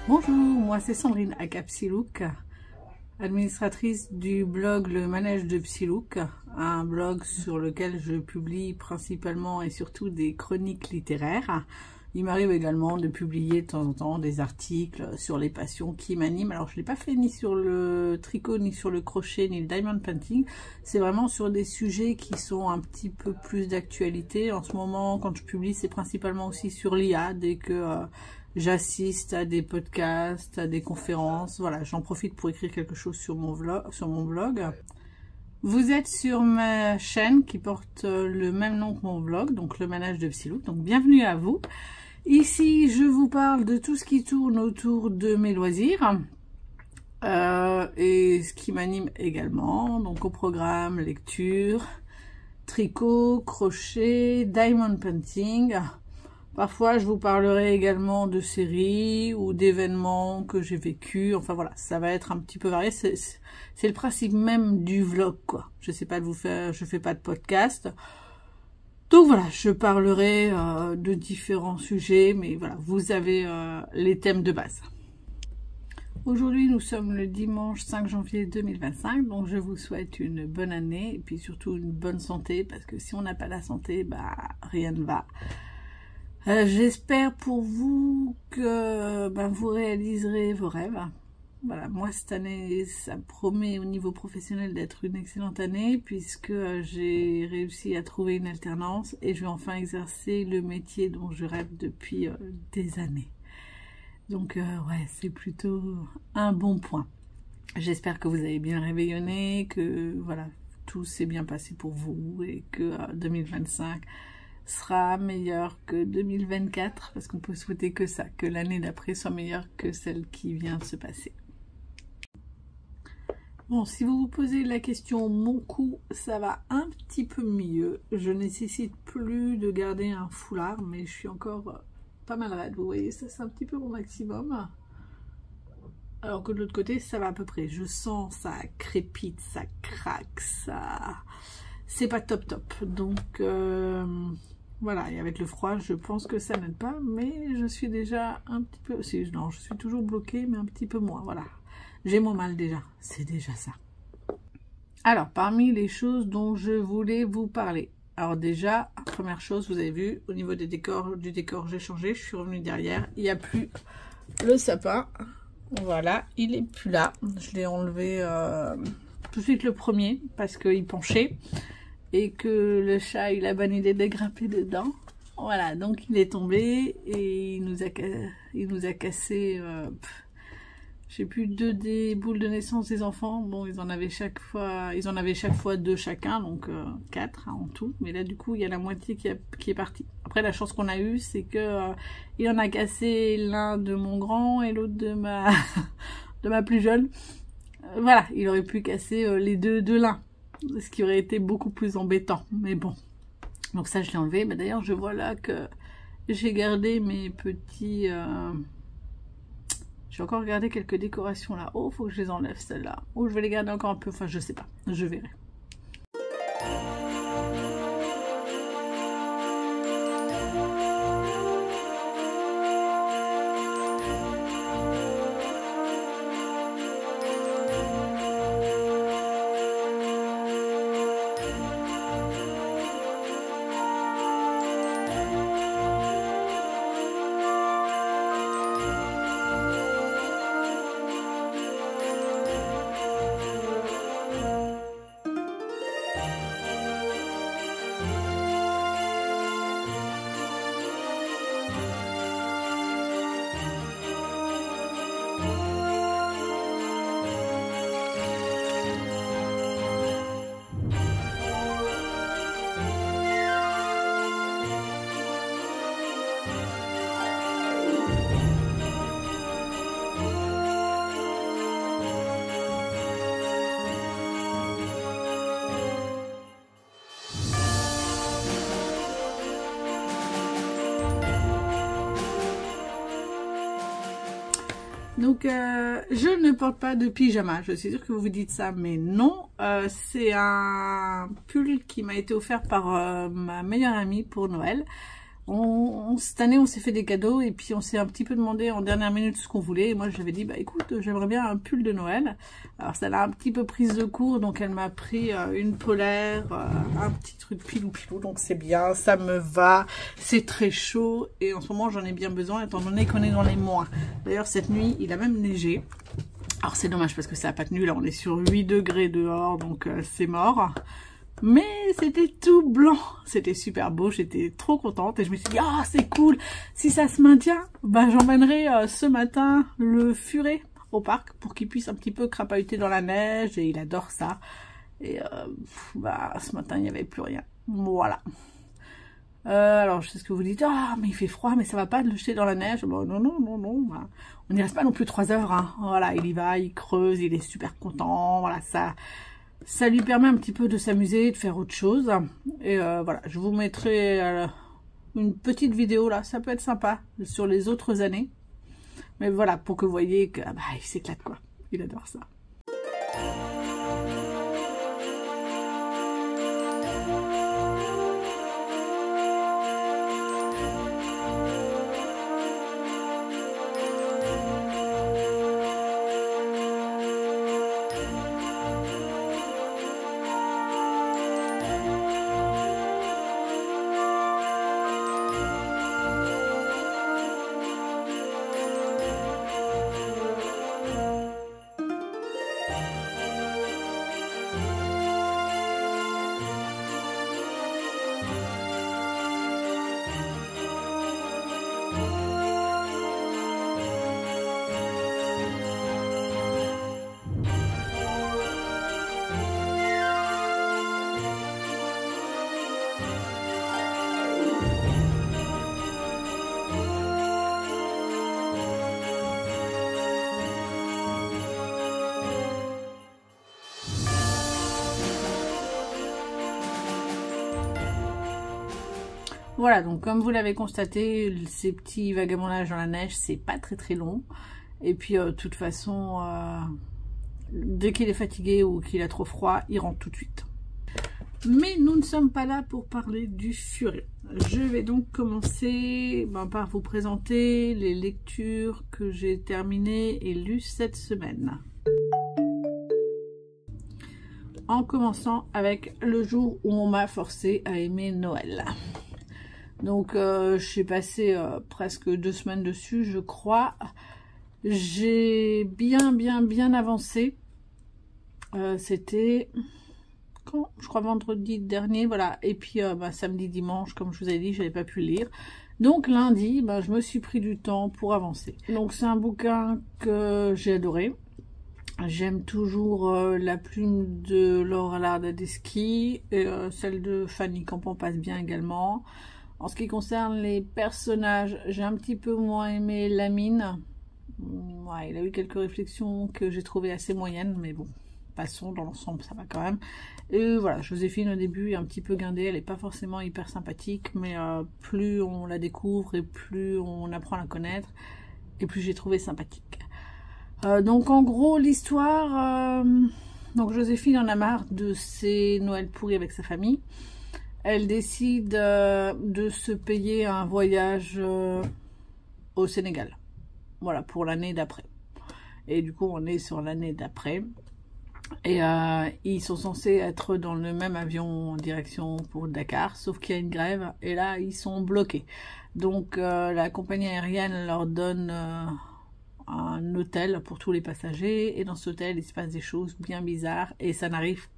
Bonjour, moi c'est Sandrine aka Psylook, administratrice du blog Le Manège de Psylook, un blog sur lequel je publie principalement et surtout des chroniques littéraires. Il m'arrive également de publier de temps en temps des articles sur les passions qui m'animent. Alors je ne l'ai pas fait ni sur le tricot, ni sur le crochet, ni le diamond painting. C'est vraiment sur des sujets qui sont un petit peu plus d'actualité. En ce moment, quand je publie, c'est principalement aussi sur l'IA, dès que j'assiste à des podcasts, à des conférences. Voilà, j'en profite pour écrire quelque chose sur mon blog. Vous êtes sur ma chaîne qui porte le même nom que mon blog, donc Le Manège de Psylook. Donc bienvenue à vous. Ici, je vous parle de tout ce qui tourne autour de mes loisirs et ce qui m'anime également. Donc au programme, lecture, tricot, crochet, diamond painting. Parfois, je vous parlerai également de séries ou d'événements que j'ai vécus. Enfin voilà, ça va être un petit peu varié. C'est le principe même du vlog, quoi. Je sais pas de vous faire, je fais pas de podcast. Donc voilà, je parlerai de différents sujets, mais voilà, vous avez les thèmes de base. Aujourd'hui, nous sommes le dimanche 5 janvier 2025, donc je vous souhaite une bonne année et puis surtout une bonne santé, parce que si on n'a pas la santé, bah rien ne va. J'espère pour vous que vous réaliserez vos rêves. Voilà, moi cette année, ça promet au niveau professionnel d'être une excellente année, puisque j'ai réussi à trouver une alternance et je vais enfin exercer le métier dont je rêve depuis des années. Donc ouais, c'est plutôt un bon point. J'espère que vous avez bien réveillonné, que voilà, tout s'est bien passé pour vous et que 2025 sera meilleur que 2024, parce qu'on peut souhaiter que ça, que l'année d'après soit meilleure que celle qui vient de se passer. Bon, si vous vous posez la question, mon cou, ça va un petit peu mieux. Je nécessite plus de garder un foulard, mais je suis encore pas mal raide. Vous voyez, ça c'est un petit peu mon maximum. Alors que de l'autre côté, ça va à peu près. Je sens, ça crépite, ça craque, ça... C'est pas top top. Donc... voilà, et avec le froid, je pense que ça n'aide pas, mais je suis déjà un petit peu... Non, je suis toujours bloquée, mais un petit peu moins, voilà. J'ai mon mal déjà, c'est déjà ça. Alors, parmi les choses dont je voulais vous parler. Alors déjà, première chose, vous avez vu, au niveau des décors, du décor, j'ai changé, je suis revenue derrière. Il n'y a plus le sapin. Voilà, il n'est plus là. Je l'ai enlevé tout de suite le premier, parce qu'il penchait. Et que le chat a eu la bonne idée de grimper dedans. Voilà, donc il est tombé et il nous a cassé, je sais plus, 2 des boules de naissance des enfants. Bon, ils en avaient chaque fois 2 chacun, donc 4 en tout. Mais là, du coup, il y a la moitié qui est partie. Après, la chance qu'on a eue, c'est que il en a cassé l'un de mon grand et l'autre de ma plus jeune. Voilà, il aurait pu casser les deux de l'un. Ce qui aurait été beaucoup plus embêtant, mais bon. Donc ça, je l'ai enlevé. Mais d'ailleurs, je vois là que j'ai gardé mes petits... J'ai encore gardé quelques décorations là. Oh, faut que je les enlève celles-là. Oh, je vais les garder encore un peu. Enfin, je sais pas. Je verrai. Donc, je ne porte pas de pyjama. Je suis sûre que vous vous dites ça, mais non. C'est un pull qui m'a été offert par ma meilleure amie pour Noël. Cette année, on s'est fait des cadeaux et puis on s'est un petit peu demandé en dernière minute ce qu'on voulait. Et moi, j'avais dit, bah écoute, j'aimerais bien un pull de Noël. Alors, ça l'a un petit peu prise de court, donc elle m'a pris une polaire, un petit truc pilou, donc c'est bien, ça me va. C'est très chaud et en ce moment, j'en ai bien besoin étant donné qu'on est dans les mois. D'ailleurs, cette nuit, il a même neigé. Alors, c'est dommage parce que ça n'a pas tenu. Là, on est sur 8 degrés dehors, donc c'est mort. Mais c'était tout blanc, c'était super beau, j'étais trop contente et je me suis dit, ah c'est cool, si ça se maintient, bah j'emmènerai ce matin le furet au parc pour qu'il puisse un petit peu crapahuter dans la neige et il adore ça. Et bah ce matin il n'y avait plus rien, voilà. Alors je sais ce que vous dites, ah mais il fait froid, mais ça va pas de le jeter dans la neige. Bon, non, bah, on n'y reste pas non plus 3 heures, hein. Voilà, il y va, il creuse, il est super content, voilà ça lui permet un petit peu de s'amuser, de faire autre chose. Et voilà, je vous mettrai une petite vidéo là, ça peut être sympa, sur les autres années. Mais voilà, pour que vous voyez que bah, il s'éclate quoi, il adore ça. Voilà, donc comme vous l'avez constaté, ces petits vagabondages dans la neige, c'est pas très long. Et puis, de toute façon, dès qu'il est fatigué ou qu'il a trop froid, il rentre tout de suite. Mais nous ne sommes pas là pour parler du furet. Je vais donc commencer par vous présenter les lectures que j'ai terminées et lues cette semaine. En commençant avec le jour où on m'a forcé à aimer Noël. Donc j'ai passé presque 2 semaines dessus, je crois. J'ai bien avancé. C'était quand, je crois vendredi dernier, voilà. Et puis samedi, dimanche, comme je vous ai dit, j'avais pas pu le lire. Donc lundi, je me suis pris du temps pour avancer. Donc c'est un bouquin que j'ai adoré. J'aime toujours la plume de Laura Lardadeschi et celle de Fanny Campan passe bien également. En ce qui concerne les personnages, j'ai un petit peu moins aimé Lamine. Ouais, il a eu quelques réflexions que j'ai trouvées assez moyennes, mais bon, passons, dans l'ensemble, ça va quand même. Et voilà, Joséphine au début est un petit peu guindée, elle n'est pas forcément hyper sympathique, mais plus on la découvre et plus on apprend à la connaître, et plus j'ai trouvé sympathique. Donc en gros, l'histoire, donc Joséphine en a marre de ses Noëls pourris avec sa famille. Elle décide de se payer un voyage au Sénégal. Voilà, pour l'année d'après. Et du coup, on est sur l'année d'après. Et ils sont censés être dans le même avion en direction pour Dakar, sauf qu'il y a une grève. Et là, ils sont bloqués. Donc, la compagnie aérienne leur donne un hôtel pour tous les passagers. Et dans cet hôtel, il se passe des choses bien bizarres. Et ça n'arrive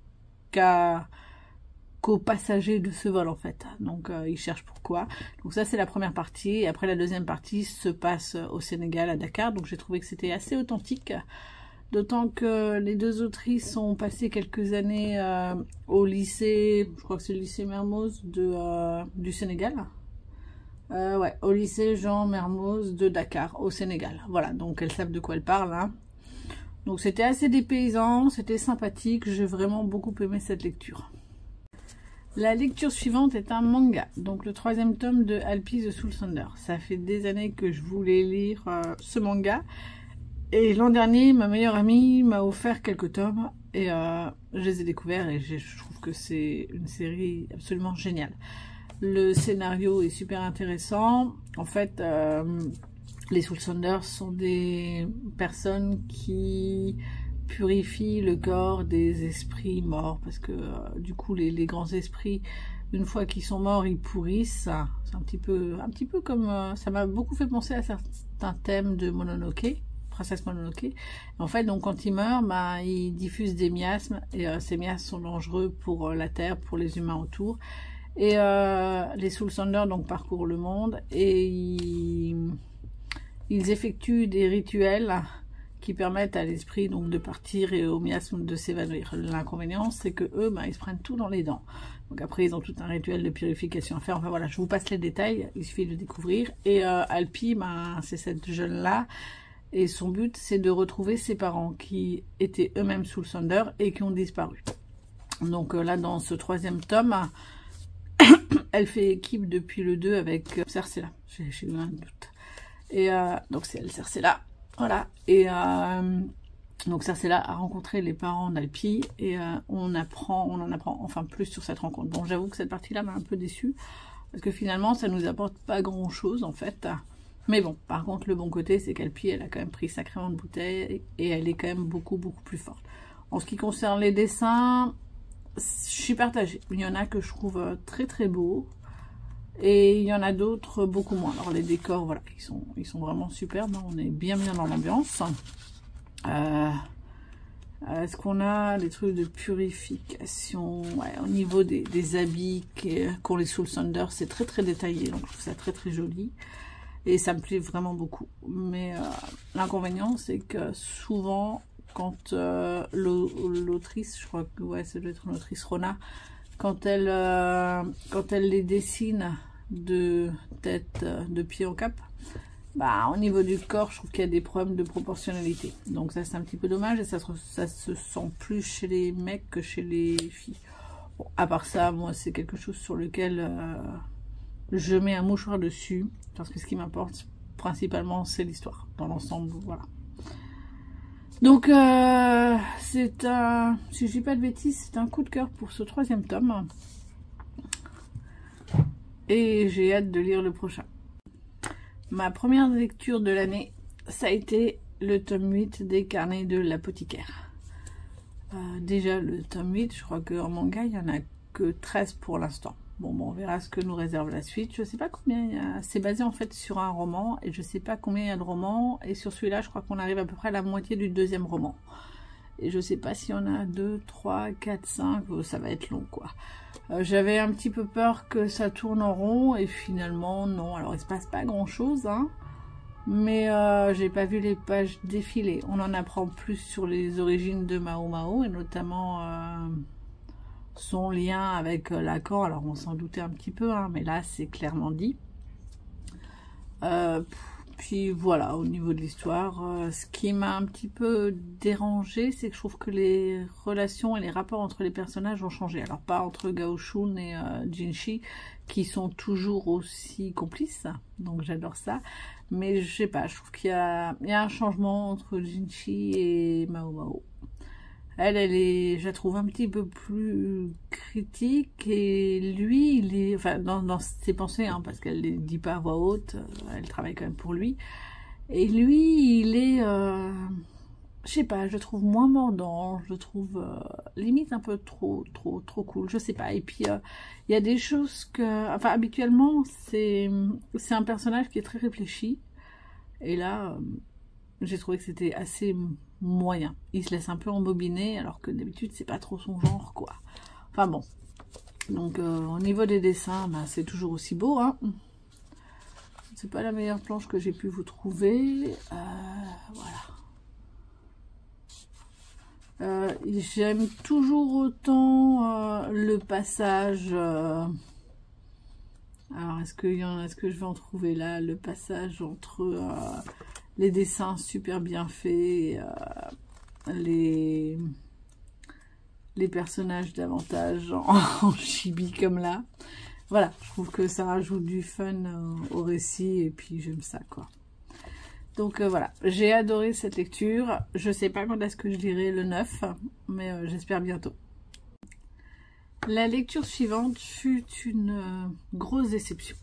qu'aux passagers de ce vol en fait, donc ils cherchent pourquoi. Donc ça c'est la première partie, et après la deuxième partie se passe au Sénégal, à Dakar, donc j'ai trouvé que c'était assez authentique, d'autant que les deux autrices ont passé quelques années au lycée, je crois que c'est le lycée Mermoz du Sénégal, ouais, au lycée Jean Mermoz de Dakar, au Sénégal, voilà, donc elles savent de quoi elles parlent, hein. Donc c'était assez dépaysant, c'était sympathique, j'ai vraiment beaucoup aimé cette lecture. La lecture suivante est un manga, donc le 3e tome de Alpi the Soul Thunder. Ça fait des années que je voulais lire ce manga. Et l'an dernier, ma meilleure amie m'a offert quelques tomes et je les ai découverts et je trouve que c'est une série absolument géniale. Le scénario est super intéressant. En fait, les Soulsunders sont des personnes qui purifient le corps des esprits morts, parce que du coup les grands esprits, une fois qu'ils sont morts, ils pourrissent. C'est un petit peu comme ça m'a beaucoup fait penser à certains thèmes de Mononoke, Princesse Mononoke. En fait, donc quand ils meurent, bah, ils diffusent des miasmes, et ces miasmes sont dangereux pour la terre, pour les humains autour. Et les Soulsunders donc parcourent le monde et ils effectuent des rituels qui permettent à l'esprit donc de partir et au miasme de s'évanouir. L'inconvénient, c'est que eux, bah, ils se prennent tout dans les dents. Donc après, ils ont tout un rituel de purification à faire. Enfin voilà, je vous passe les détails, il suffit de le découvrir. Et Alpi, bah, c'est cette jeune-là, et son but, c'est de retrouver ses parents qui étaient eux-mêmes Soulsunders et qui ont disparu. Donc là, dans ce 3e tome, elle fait équipe depuis le 2 avec Cercella. J'ai eu un doute. Et donc c'est elle, Cercella. Voilà. Et donc Cercella a rencontré les parents d'Alpi et on en apprend enfin plus sur cette rencontre. Bon, j'avoue que cette partie-là m'a un peu déçue parce que finalement, ça nous apporte pas grand-chose en fait. Mais bon, par contre, le bon côté, c'est qu'Alpi, elle a quand même pris sacrément de bouteilles et elle est quand même beaucoup plus forte. En ce qui concerne les dessins, je suis partagée. Il y en a que je trouve très beaux et il y en a d'autres beaucoup moins. Alors les décors, voilà, ils sont vraiment superbes. On est bien dans l'ambiance. Est-ce qu'on a des trucs de purification? Ouais, au niveau des habits qu'ont les Soulsunders, c'est très détaillé. Donc je trouve ça très joli. Et ça me plaît vraiment beaucoup. Mais l'inconvénient, c'est que souvent, quand l'autrice, je crois que ouais, ça doit être l'autrice Rona, quand elle les dessine de tête, de pied en cap, bah au niveau du corps, je trouve qu'il y a des problèmes de proportionnalité. Donc ça, c'est un petit peu dommage et ça se sent plus chez les mecs que chez les filles. Bon, à part ça, moi, c'est quelque chose sur lequel je mets un mouchoir dessus, parce que ce qui m'importe principalement, c'est l'histoire. Dans l'ensemble, voilà. Donc, c'est un, si je dis pas de bêtises, c'est un coup de cœur pour ce 3e tome. Et j'ai hâte de lire le prochain. Ma première lecture de l'année, ça a été le tome 8 des Carnets de l'apothicaire. Déjà, le tome 8, je crois qu'en manga, il n'y en a que 13 pour l'instant. Bon, on verra ce que nous réserve la suite. Je sais pas combien il y a. C'est basé en fait sur un roman et je sais pas combien il y a de romans. Et sur celui-là, je crois qu'on arrive à peu près à la moitié du 2e roman. Et je sais pas s'il y en a 2, 3, 4, 5. Ça va être long, quoi. J'avais un petit peu peur que ça tourne en rond et finalement, non. Alors, il se passe pas grand-chose, hein. Mais j'ai pas vu les pages défiler. On en apprend plus sur les origines de Mao Mao et notamment son lien avec Lacan. Alors on s'en doutait un petit peu, hein, mais là c'est clairement dit. Puis voilà, au niveau de l'histoire, ce qui m'a un petit peu dérangé, c'est que je trouve que les relations et les rapports entre les personnages ont changé. Alors pas entre Gao Shun et Jinshi, qui sont toujours aussi complices, donc j'adore ça. Mais je sais pas, je trouve qu'il y a un changement entre Jinshi et Mao Mao. Elle est, je la trouve un petit peu plus critique et lui, il est, enfin, dans ses pensées, hein, parce qu'elle ne les dit pas à voix haute, elle travaille quand même pour lui. Et lui, il est, je sais pas, je le trouve moins mordant, je le trouve limite un peu trop cool, je sais pas. Et puis, il y a des choses que, enfin, habituellement, c'est un personnage qui est très réfléchi. Et là, j'ai trouvé que c'était assez moyen. Il se laisse un peu embobiner, alors que d'habitude, c'est pas trop son genre, quoi. Enfin bon. Donc, au niveau des dessins, bah, c'est toujours aussi beau, hein. C'est pas la meilleure planche que j'ai pu vous trouver. Voilà. J'aime toujours autant le passage... Alors, est-ce que je vais en trouver là? Le passage entre... les dessins super bien faits, les personnages davantage en chibi comme là. Voilà, je trouve que ça rajoute du fun au récit et puis j'aime ça, quoi. Donc voilà, j'ai adoré cette lecture. Je sais pas quand est-ce que je lirai le 9, mais j'espère bientôt. La lecture suivante fut une grosse déception,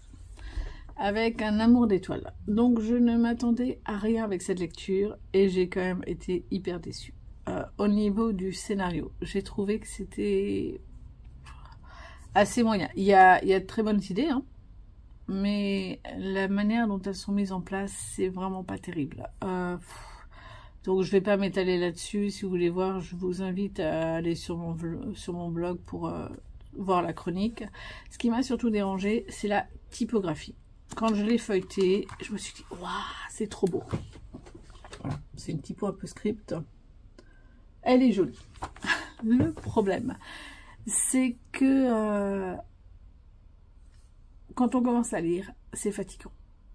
avec un amour d'étoile. Donc je ne m'attendais à rien avec cette lecture et j'ai quand même été hyper déçue. Au niveau du scénario, j'ai trouvé que c'était assez moyen. Il y a de très bonnes idées, hein, mais la manière dont elles sont mises en place, c'est vraiment pas terrible. Donc je vais pas m'étaler là-dessus. Si vous voulez voir, je vous invite à aller sur mon blog pour voir la chronique. Ce qui m'a surtout dérangé, c'est la typographie. Quand je l'ai feuilleté, je me suis dit, waouh, c'est trop beau. Voilà, c'est une typo un peu script. Elle est jolie. Le problème, c'est que quand on commence à lire, c'est fatigant.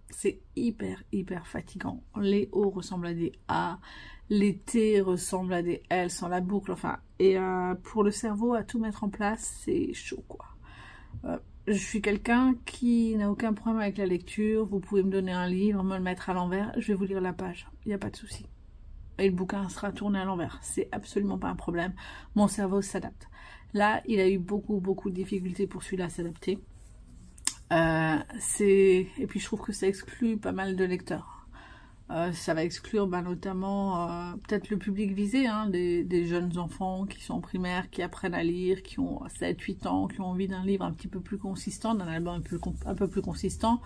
C'est hyper fatigant. Les O ressemblent à des A, les T ressemblent à des L sans la boucle, enfin, et pour le cerveau, à tout mettre en place, c'est chaud, quoi. Je suis quelqu'un qui n'a aucun problème avec la lecture. Vous pouvez me donner un livre, me le mettre à l'envers, je vais vous lire la page, il n'y a pas de souci. Et le bouquin sera tourné à l'envers, c'est absolument pas un problème. Mon cerveau s'adapte. Là, il a eu beaucoup de difficultés pour celui-là à s'adapter. Et puis je trouve que ça exclut pas mal de lecteurs. Ça va exclure notamment peut-être le public visé, hein, des jeunes enfants qui sont en primaire, qui apprennent à lire, qui ont 7-8 ans, qui ont envie d'un livre un petit peu plus consistant, d'un album un peu plus consistant.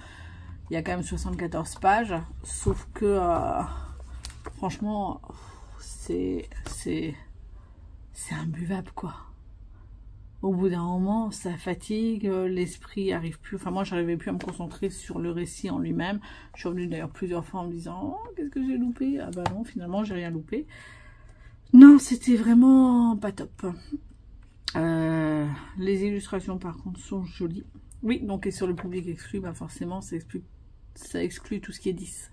Il y a quand même 74 pages, sauf que franchement c'est imbuvable, quoi. Au bout d'un moment, ça fatigue, l'esprit arrive plus. Enfin, moi, j'arrivais plus à me concentrer sur le récit en lui-même. Je suis revenue d'ailleurs plusieurs fois en me disant, oh, qu'est-ce que j'ai loupé? Ah bah non, finalement, j'ai rien loupé. Non, c'était vraiment pas top. Les illustrations, par contre, sont jolies. Oui, donc, et sur le public exclu, forcément, ça exclut tout ce qui est 10.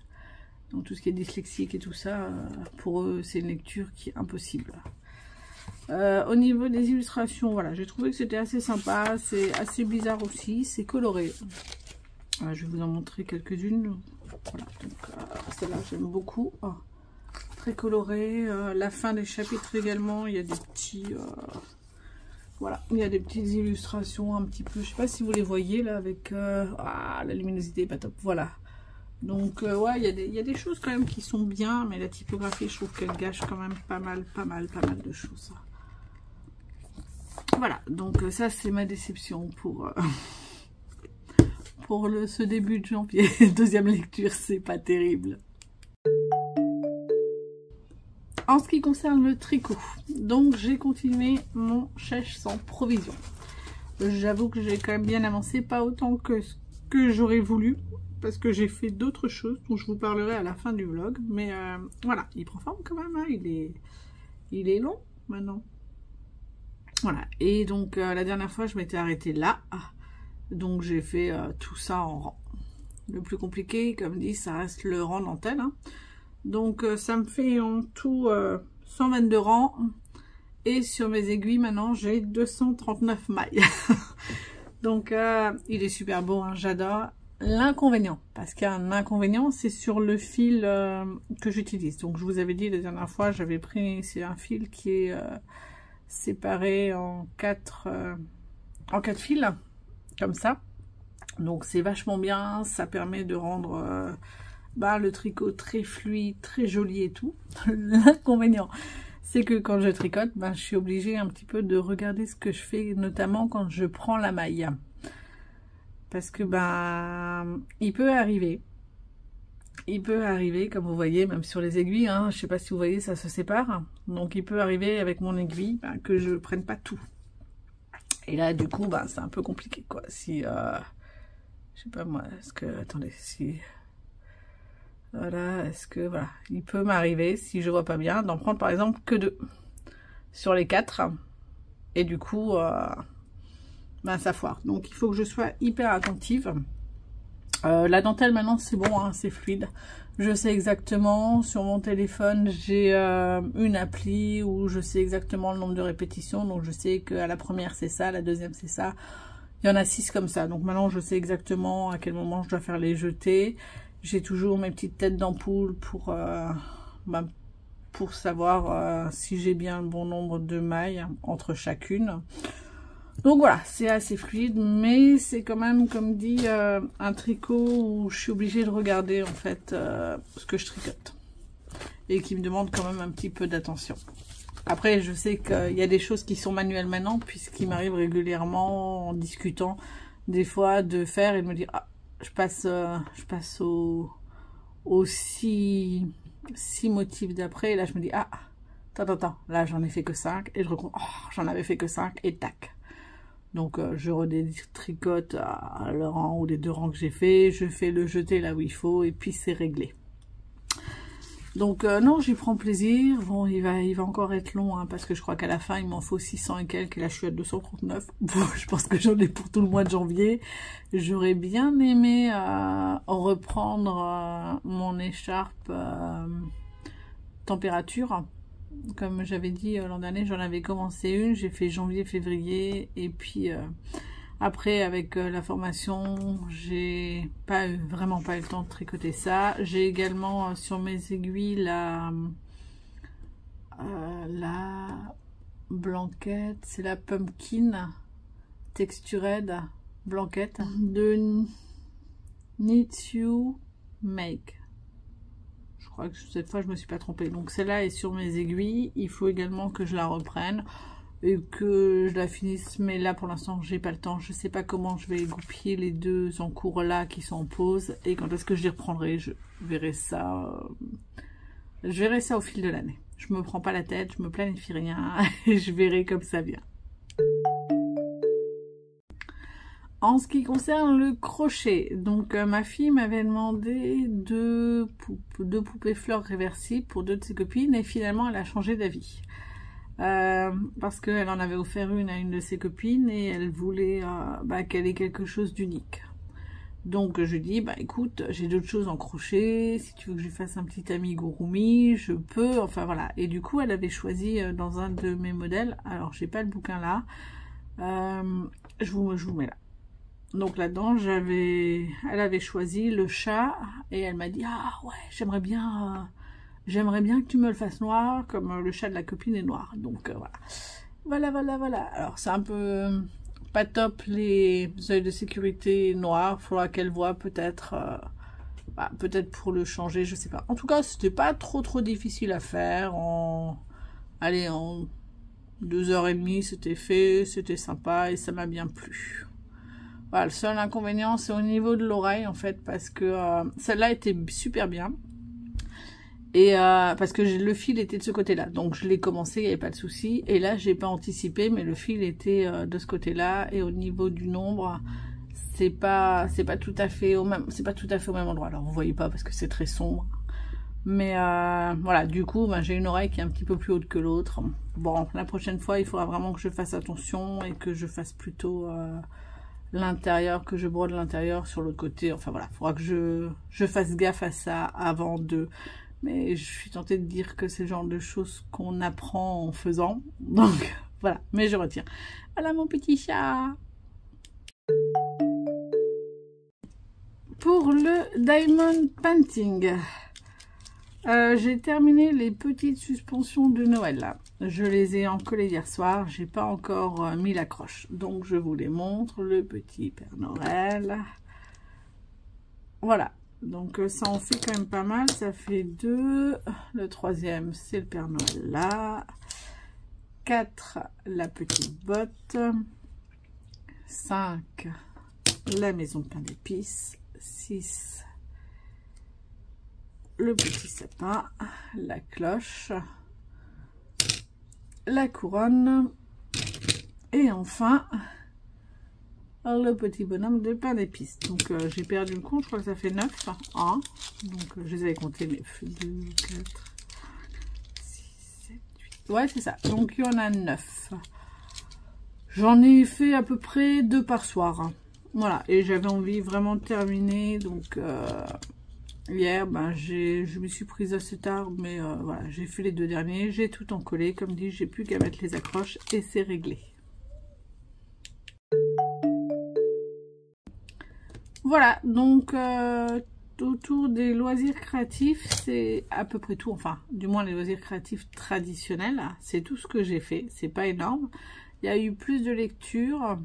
Donc, tout ce qui est dyslexique et tout ça, pour eux, c'est une lecture qui est impossible. Au niveau des illustrations, voilà, j'ai trouvé que c'était assez sympa, c'est assez bizarre aussi, c'est coloré. Je vais vous en montrer quelques-unes. Voilà, donc celle-là j'aime beaucoup. Oh, très coloré. La fin des chapitres également, il y a des petits, voilà, il y a des petites illustrations un petit peu. Je sais pas si vous les voyez là avec la luminosité est pas top. Voilà. Donc ouais, il y a des choses quand même qui sont bien, mais la typographie, je trouve qu'elle gâche quand même pas mal de choses. Voilà, donc ça c'est ma déception pour ce début de janvier. Deuxième lecture, c'est pas terrible. En ce qui concerne le tricot, donc j'ai continué mon chèche sans provision. J'avoue que j'ai quand même bien avancé, pas autant que ce que j'aurais voulu, parce que j'ai fait d'autres choses dont je vous parlerai à la fin du vlog. Mais voilà, il prend forme quand même, hein, il est long maintenant. Voilà, et donc la dernière fois je m'étais arrêtée là, donc j'ai fait tout ça en rang. Le plus compliqué, comme dit, ça reste le rang dentelle, hein. Donc ça me fait en tout 122 rangs, et sur mes aiguilles maintenant j'ai 239 mailles. Donc il est super beau, hein, j'adore. L'inconvénient, parce qu'il y a un inconvénient, c'est sur le fil que j'utilise. Donc je vous avais dit la dernière fois, j'avais pris, c'est un fil qui est séparé en 4 fils, comme ça. Donc c'est vachement bien, ça permet de rendre le tricot très fluide, très joli et tout. L'inconvénient, c'est que quand je tricote, je suis obligée un petit peu de regarder ce que je fais, notamment quand je prends la maille. Parce que il peut arriver, comme vous voyez, même sur les aiguilles, hein, je sais pas si vous voyez, ça se sépare. Donc il peut arriver avec mon aiguille que je prenne pas tout. Et là, du coup, c'est un peu compliqué, quoi. Si, je sais pas moi, est-ce que, attendez, si, voilà, est-ce que, voilà, il peut m'arriver, si je vois pas bien, d'en prendre par exemple que 2 sur les 4. Et du coup, ça foire. Donc il faut que je sois hyper attentive. La dentelle maintenant c'est bon, hein, c'est fluide. Je sais exactement, sur mon téléphone j'ai une appli où je sais exactement le nombre de répétitions. Donc je sais qu'à la première c'est ça, la deuxième c'est ça. Il y en a 6 comme ça. Donc maintenant je sais exactement à quel moment je dois faire les jetés. J'ai toujours mes petites têtes d'ampoule pour savoir si j'ai bien le bon nombre de mailles entre chacune. Donc voilà, c'est assez fluide, mais c'est quand même, comme dit, un tricot où je suis obligée de regarder en fait ce que je tricote. Et qui me demande quand même un petit peu d'attention. Après, je sais qu'il y a des choses qui sont manuelles maintenant, puisqu'il m'arrive régulièrement, en discutant, des fois, de faire et de me dire, ah, je passe aux 6 motifs d'après, et là je me dis, ah, attends, là j'en ai fait que 5, et je recompte, oh, j'en avais fait que 5, et tac. Donc je redétricote à le rang ou les 2 rangs que j'ai fait, je fais le jeté là où il faut, et puis c'est réglé. Donc non, j'y prends plaisir. Bon, il va encore être long, hein, parce que je crois qu'à la fin, il m'en faut 600 et quelques, et là je suis à 239. Bon, je pense que j'en ai pour tout le mois de janvier. J'aurais bien aimé reprendre mon écharpe température. Comme j'avais dit l'an dernier, j'en avais commencé une, j'ai fait janvier, février, et puis après avec la formation, j'ai vraiment pas eu le temps de tricoter ça. J'ai également sur mes aiguilles la blanquette, c'est la pumpkin textured blanquette de Knit You Make. Je crois que cette fois je me suis pas trompée. Donc celle-là est sur mes aiguilles. Il faut également que je la reprenne et que je la finisse. Mais là pour l'instant j'ai pas le temps. Je sais pas comment je vais goupiller les 2 en cours là qui sont en pause. Et quand est-ce que je les reprendrai, je verrai ça. Je verrai ça au fil de l'année. Je me prends pas la tête, je me planifie rien. Et je verrai comme ça vient. En ce qui concerne le crochet, donc ma fille m'avait demandé 2 poupées fleurs réversibles pour 2 de ses copines, et finalement elle a changé d'avis. Parce qu'elle en avait offert une à une de ses copines et elle voulait qu'elle ait quelque chose d'unique. Donc je dis, bah écoute, j'ai d'autres choses en crochet, si tu veux que je fasse un petit amigurumi, je peux, enfin voilà. Et du coup elle avait choisi dans un de mes modèles, alors j'ai pas le bouquin là, je vous mets là. Donc là-dedans, elle avait choisi le chat et elle m'a dit, ah ouais, j'aimerais bien que tu me le fasses noir, comme le chat de la copine est noir. Donc voilà. Voilà. Alors c'est un peu pas top les œils de sécurité noirs. Faudra qu'elle voit peut-être, peut-être pour le changer, je sais pas. En tout cas, c'était pas trop difficile à faire. En 2h30, c'était fait, c'était sympa et ça m'a bien plu. Voilà, le seul inconvénient, c'est au niveau de l'oreille, en fait, parce que celle-là était super bien. Et parce que le fil était de ce côté-là. Donc, je l'ai commencé, il n'y avait pas de souci. Et là, j'ai pas anticipé, mais le fil était de ce côté-là. Et au niveau du nombre, c'est pas tout à fait au même endroit. Alors, vous voyez pas parce que c'est très sombre. Mais voilà, du coup, j'ai une oreille qui est un petit peu plus haute que l'autre. Bon, la prochaine fois, il faudra vraiment que je fasse attention et que je fasse plutôt... l'intérieur, que je brode l'intérieur sur l'autre côté, enfin voilà, il faudra que je fasse gaffe à ça avant de... Mais je suis tentée de dire que c'est le genre de choses qu'on apprend en faisant, donc voilà, mais je retire. Voilà mon petit chat. Pour le Diamond Painting, j'ai terminé les petites suspensions de Noël là. Je les ai encollées hier soir, j'ai pas encore mis l'accroche, donc je vous les montre. Le petit Père Noël, voilà, donc ça en fait quand même pas mal, ça fait 2, le 3e c'est le Père Noël là, 4 la petite botte, 5 la maison plein d'épices, 6 le petit sapin, la cloche, la couronne et enfin le petit bonhomme de pain d'épices. Donc j'ai perdu le compte, je crois que ça fait 9. Hein. Donc je les avais comptés, mais 2, 4, 6, 7, 8. Ouais, c'est ça. Donc il y en a 9. J'en ai fait à peu près 2 par soir. Voilà, et j'avais envie vraiment de terminer, donc hier, je me suis prise assez tard, mais voilà, j'ai fait les 2 derniers, j'ai tout encollé, comme dit, j'ai plus qu'à mettre les accroches et c'est réglé. Voilà, donc autour des loisirs créatifs, c'est à peu près tout, enfin, du moins les loisirs créatifs traditionnels, c'est tout ce que j'ai fait, c'est pas énorme. Il y a eu plus de lectures.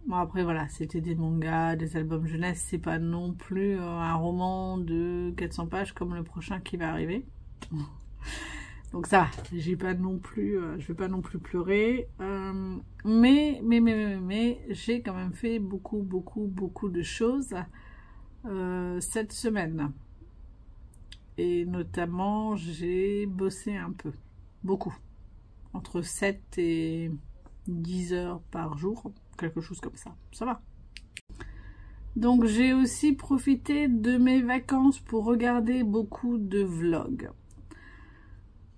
Bon, après, voilà, c'était des mangas, des albums jeunesse. C'est pas non plus un roman de 400 pages comme le prochain qui va arriver. Donc ça va, j'ai pas non plus, je vais pas non plus pleurer. Mais j'ai quand même fait beaucoup de choses cette semaine. Et notamment, j'ai bossé un peu, beaucoup. Entre 7 et 10 heures par jour, quelque chose comme ça. Ça va. Donc j'ai aussi profité de mes vacances pour regarder beaucoup de vlogs.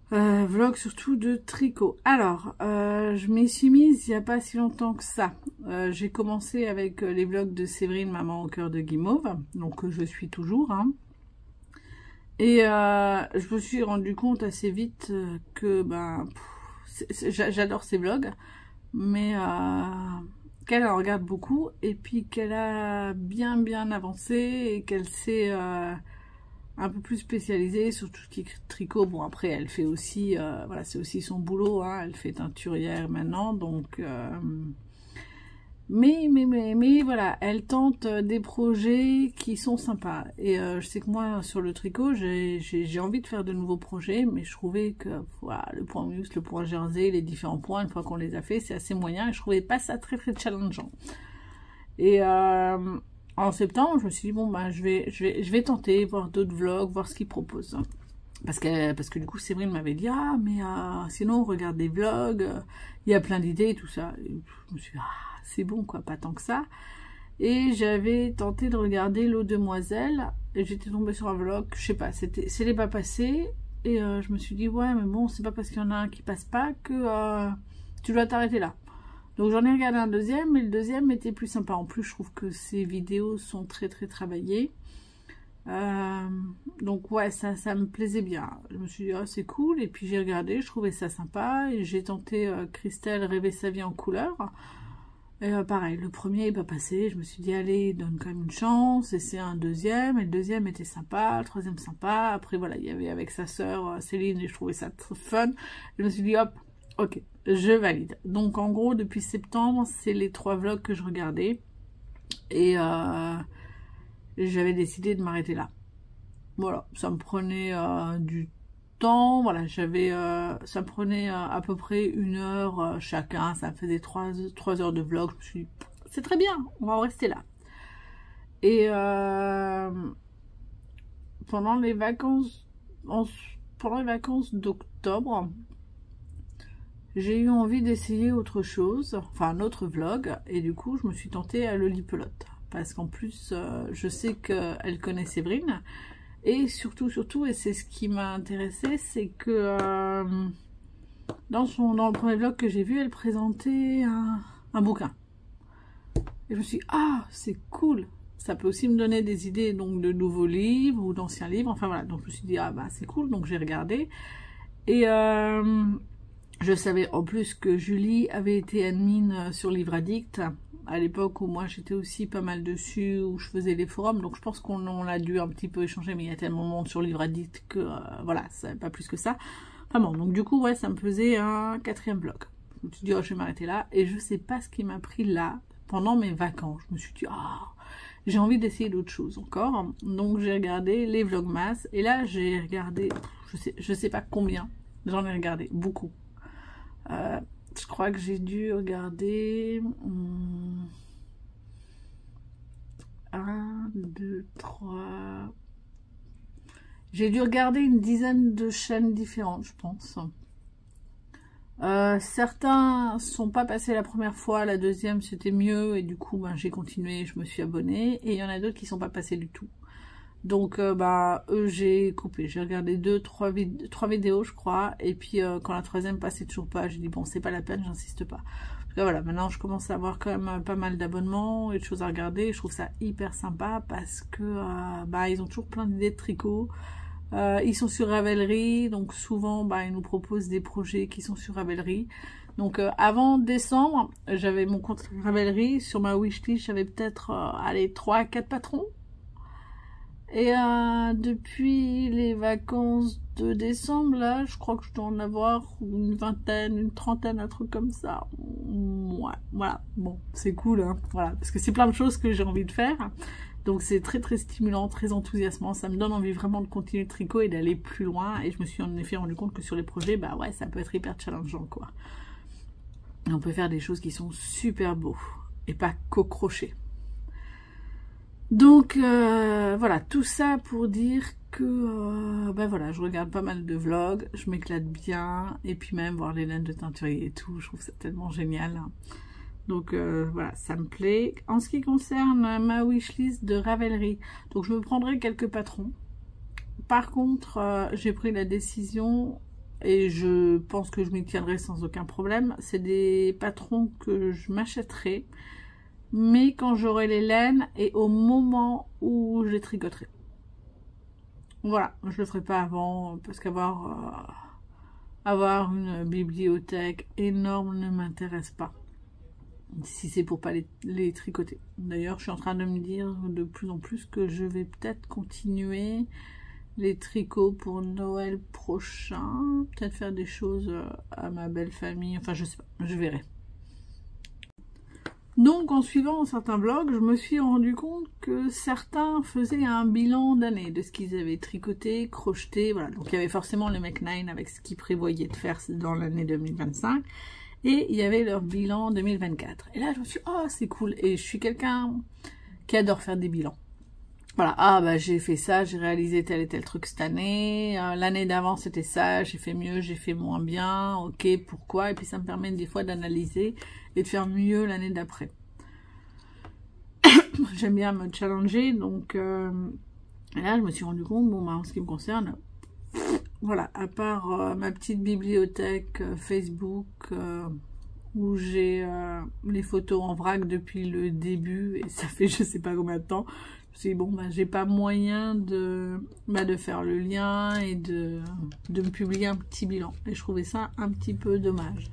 Vlog surtout de tricot. Alors, je m'y suis mise il n'y a pas si longtemps que ça. J'ai commencé avec les vlogs de Séverine, maman au cœur de guimauve, donc je suis toujours. Hein. Et je me suis rendu compte assez vite que j'adore ces vlogs, mais qu'elle en regarde beaucoup et puis qu'elle a bien avancé et qu'elle s'est un peu plus spécialisée sur tout ce qui est tricot. Bon, après, elle fait aussi, voilà, c'est aussi son boulot, hein, elle fait teinturière maintenant, donc... Mais voilà, elle tente des projets qui sont sympas. Et je sais que moi, sur le tricot, j'ai envie de faire de nouveaux projets, mais je trouvais que voilà, le point muscle, le point jersey, les différents points, une fois qu'on les a fait, c'est assez moyen, et je trouvais pas ça très challengeant. Et... en septembre, je me suis dit, bon, bah, je vais tenter, voir d'autres vlogs, voir ce qu'ils proposent. Parce que du coup, Séverine m'avait dit, ah, mais sinon, on regarde des vlogs, il y a plein d'idées et tout ça. Et je me suis dit, ah, c'est bon, quoi, pas tant que ça. Et j'avais tenté de regarder L'eau demoiselle, et j'étais tombée sur un vlog, je sais pas, c'était pas passé. Et je me suis dit, ouais, mais bon, c'est pas parce qu'il y en a un qui passe pas que tu dois t'arrêter là. Donc j'en ai regardé un deuxième, mais le deuxième était plus sympa. En plus, je trouve que ces vidéos sont très travaillées. Donc ouais, ça me plaisait bien. Je me suis dit, oh, c'est cool. Et puis j'ai regardé, je trouvais ça sympa. Et j'ai tenté Christelle rêver sa vie en couleur. Et pareil, le premier n'est pas passé. Je me suis dit, allez, donne quand même une chance. Et c'est un deuxième. Et le deuxième était sympa, le troisième sympa. Après voilà, il y avait avec sa sœur Céline et je trouvais ça très fun. Je me suis dit, hop. Ok, je valide. Donc en gros, depuis septembre, c'est les 3 vlogs que je regardais. Et j'avais décidé de m'arrêter là. Voilà, ça me prenait du temps. Voilà, ça me prenait à peu près 1 heure chacun. Ça me faisait 3 heures de vlog. Je me suis dit, c'est très bien, on va en rester là. Et pendant les vacances d'octobre, j'ai eu envie d'essayer autre chose, enfin un autre vlog, et du coup je me suis tentée à Lolipelote. Parce qu'en plus, je sais qu'elle connaît Séverine, et surtout, et c'est ce qui m'a intéressé, c'est que dans le premier vlog que j'ai vu, elle présentait un bouquin. Et je me suis dit, ah, c'est cool, ça peut aussi me donner des idées donc de nouveaux livres ou d'anciens livres, enfin voilà, donc je me suis dit, ah bah c'est cool, donc j'ai regardé, et... je savais en plus que Julie avait été admin sur Livre Addict à l'époque où moi j'étais aussi pas mal dessus, où je faisais les forums, donc je pense qu'on a dû un petit peu échanger, mais il y a tellement de monde sur Livre Addict que voilà, ça pas plus que ça. Enfin bon, donc du coup ouais, ça me faisait un 4e vlog. Je me suis dit, oh, je vais m'arrêter là, et je sais pas ce qui m'a pris là, pendant mes vacances. Je me suis dit, oh, j'ai envie d'essayer d'autres choses encore, donc j'ai regardé les vlogmas, et là j'ai regardé, je sais pas combien, j'en ai regardé beaucoup. Je crois que j'ai dû regarder 1, 2, 3... J'ai dû regarder une dizaine de chaînes différentes, je pense. Certains sont pas passés la première fois, la deuxième c'était mieux, et du coup ben, j'ai continué, je me suis abonnée, et il y en a d'autres qui sont pas passés du tout. Donc eux j'ai coupé, j'ai regardé 3 vidéos je crois, et puis quand la 3e passait toujours pas, j'ai dit bon c'est pas la peine, j'insiste pas. En tout cas voilà, maintenant je commence à avoir quand même pas mal d'abonnements et de choses à regarder, je trouve ça hyper sympa parce que ils ont toujours plein d'idées de tricot, ils sont sur Ravelry, donc souvent ils nous proposent des projets qui sont sur Ravelry. Donc avant décembre, j'avais mon compte Ravelry, sur ma wishlist j'avais peut-être 3 à 4 patrons. Et depuis les vacances de décembre, là, je crois que je dois en avoir une vingtaine, une trentaine, un truc comme ça. ouais, voilà, bon, c'est cool, hein, voilà, parce que c'est plein de choses que j'ai envie de faire. Donc c'est très très stimulant, très enthousiasmant, ça me donne envie vraiment de continuer le tricot et d'aller plus loin. Et je me suis en effet rendu compte que sur les projets, bah ouais, ça peut être hyper challengeant, quoi. Et on peut faire des choses qui sont super beaux et pas qu'au crochet. Donc voilà, tout ça pour dire que ben voilà, je regarde pas mal de vlogs, je m'éclate bien, et puis même voir les laines de teinturier et tout, je trouve ça tellement génial. Donc voilà, ça me plaît. En ce qui concerne ma wishlist de Ravelry, donc je me prendrai quelques patrons. Par contre, j'ai pris la décision, et je pense que je m'y tiendrai sans aucun problème, c'est des patrons que je m'achèterai, mais quand j'aurai les laines et au moment où je les tricoterai. Voilà, je le ferai pas avant, parce qu'avoir avoir une bibliothèque énorme ne m'intéresse pas. Si c'est pour pas les tricoter. D'ailleurs, je suis en train de me dire de plus en plus que je vais peut-être continuer les tricots pour Noël prochain. Peut-être faire des choses à ma belle famille. Enfin, je sais pas, je verrai. Donc, en suivant certains vlogs, je me suis rendu compte que certains faisaient un bilan d'année de ce qu'ils avaient tricoté, crocheté, voilà. Donc, il y avait forcément le Make9 avec ce qu'ils prévoyaient de faire dans l'année 2025. Et il y avait leur bilan 2024. Et là, je me suis dit, oh, c'est cool. Et je suis quelqu'un qui adore faire des bilans. Voilà, ah bah j'ai fait ça, j'ai réalisé tel et tel truc cette année. L'année d'avant, c'était ça, j'ai fait mieux, j'ai fait moins bien. Ok, pourquoi? Et puis ça me permet des fois d'analyser et de faire mieux l'année d'après. J'aime bien me challenger, donc là, je me suis rendu compte, bon, bah, en ce qui me concerne, voilà, à part ma petite bibliothèque Facebook où j'ai les photos en vrac depuis le début et ça fait je sais pas combien de temps, je me suis dit bon bah j'ai pas moyen de faire le lien et de me publier un petit bilan et je trouvais ça un petit peu dommage.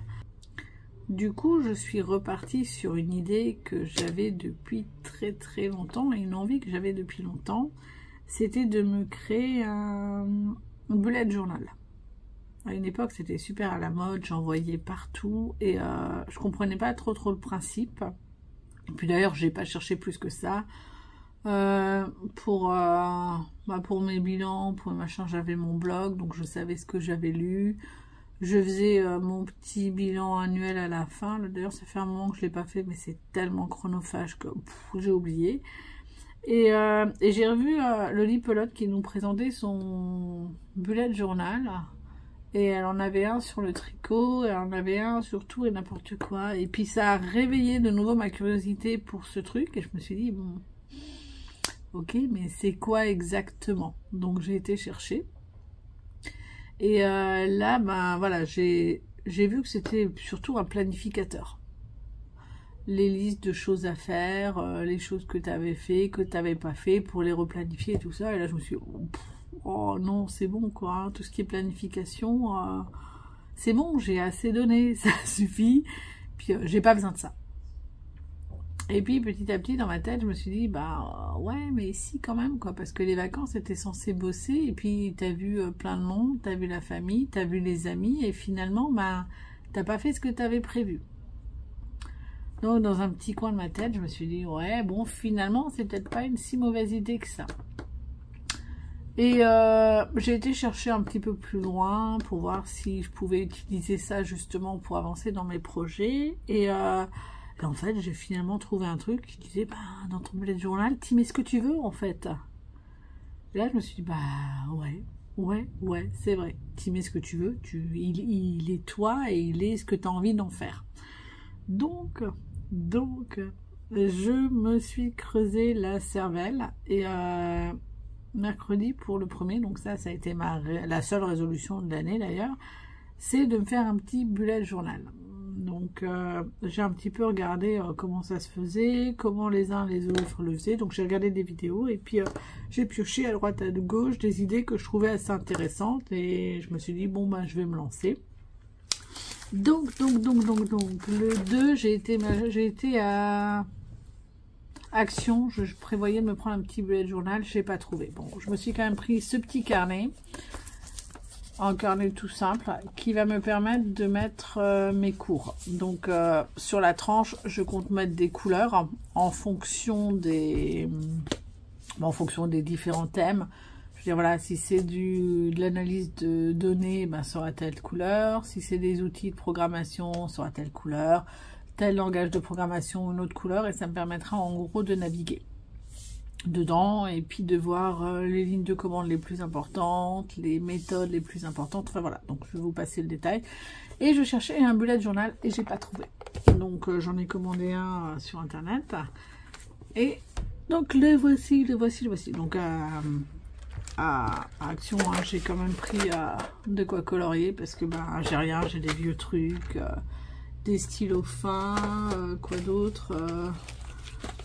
Du coup, je suis repartie sur une idée que j'avais depuis très très longtemps et une envie que j'avais depuis longtemps, c'était de me créer un bullet journal. À une époque, c'était super à la mode, j'en voyais partout et je comprenais pas trop le principe. Et puis d'ailleurs, j'ai pas cherché plus que ça. Pour mes bilans, pour mes machins, j'avais mon blog, donc je savais ce que j'avais lu. Je faisais mon petit bilan annuel à la fin. D'ailleurs, ça fait un moment que je l'ai pas fait, mais c'est tellement chronophage que j'ai oublié. Et j'ai revu Loli Pelote qui nous présentait son bullet journal. Et elle en avait un sur le tricot, elle en avait un sur tout et n'importe quoi. Et puis ça a réveillé de nouveau ma curiosité pour ce truc. Et je me suis dit, bon, ok, mais c'est quoi exactement? Donc j'ai été chercher. Et là, ben voilà, j'ai vu que c'était surtout un planificateur. Les listes de choses à faire, les choses que tu avais fait, que tu n'avais pas fait, pour les replanifier et tout ça. Et là, je me suis dit, oh non, c'est bon quoi, hein, tout ce qui est planification, c'est bon, j'ai assez donné, ça suffit. Puis j'ai pas besoin de ça. Et puis petit à petit dans ma tête, je me suis dit, bah ouais, mais si quand même quoi, parce que les vacances t'étais censé bosser, et puis t'as vu plein de monde, t'as vu la famille, t'as vu les amis, et finalement, bah t'as pas fait ce que t'avais prévu. Donc dans un petit coin de ma tête, je me suis dit, ouais, bon, finalement, c'est peut-être pas une si mauvaise idée que ça. Et j'ai été chercher un petit peu plus loin pour voir si je pouvais utiliser ça justement pour avancer dans mes projets. Et en fait, j'ai finalement trouvé un truc qui disait, bah, dans ton bullet journal, tu mets ce que tu veux en fait. Et là, je me suis dit, bah ouais, c'est vrai. Tu mets ce que tu veux, il est toi et il est ce que tu as envie d'en faire. Donc, je me suis creusé la cervelle et mercredi pour le premier, donc ça a été la seule résolution de l'année d'ailleurs, c'est de me faire un petit bullet journal. Donc j'ai un petit peu regardé comment ça se faisait, comment les uns les autres le faisaient, donc j'ai regardé des vidéos et puis j'ai pioché à droite à gauche des idées que je trouvais assez intéressantes et je me suis dit bon bah je vais me lancer. Donc le 2 j'ai été à Action, je prévoyais de me prendre un petit bullet journal, je n'ai pas trouvé. Bon, je me suis quand même pris ce petit carnet un carnet tout simple qui va me permettre de mettre mes cours. Donc sur la tranche, je compte mettre des couleurs en fonction des différents thèmes. Je veux dire, voilà, si c'est de l'analyse de données, ben, ça aura telle couleur. Si c'est des outils de programmation, ça aura telle couleur. Tel langage de programmation, une autre couleur. Et ça me permettra en gros de naviguer dedans et puis de voir les lignes de commande les plus importantes, les méthodes les plus importantes. Enfin voilà, donc je vais vous passer le détail. Et je cherchais un bullet journal et j'ai pas trouvé. Donc j'en ai commandé un sur internet. Et donc le voici. Donc à Action, hein, j'ai quand même pris de quoi colorier parce que ben j'ai rien, j'ai des vieux trucs, des stylos fins, quoi d'autre,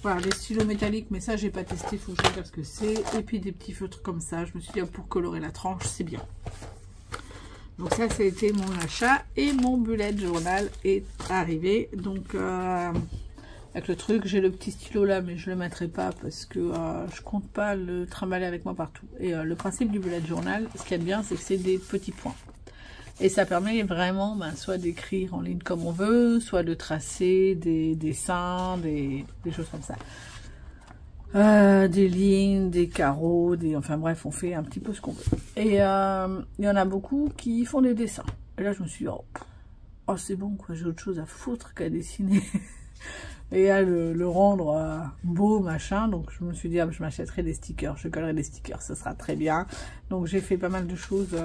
voilà, des stylos métalliques, mais ça j'ai pas testé, faut que je regarde ce que c'est, et puis des petits feutres comme ça. Je me suis dit, pour colorer la tranche c'est bien. Donc ça a été mon achat et mon bullet journal est arrivé. Donc avec le truc, j'ai le petit stylo là, mais je le mettrai pas parce que je compte pas le trimballer avec moi partout. Et le principe du bullet journal, ce qui est bien, c'est que c'est des petits points. Et ça permet vraiment soit d'écrire en ligne comme on veut, soit de tracer des dessins, des choses comme ça. Des lignes, des carreaux, enfin bref, on fait un petit peu ce qu'on veut. Et il y en a beaucoup qui font des dessins. Et là, je me suis dit, oh c'est bon, quoi, j'ai autre chose à foutre qu'à dessiner. Et à le rendre beau, machin. Donc je me suis dit, je m'achèterai des stickers, je collerai des stickers, ça sera très bien. Donc j'ai fait pas mal de choses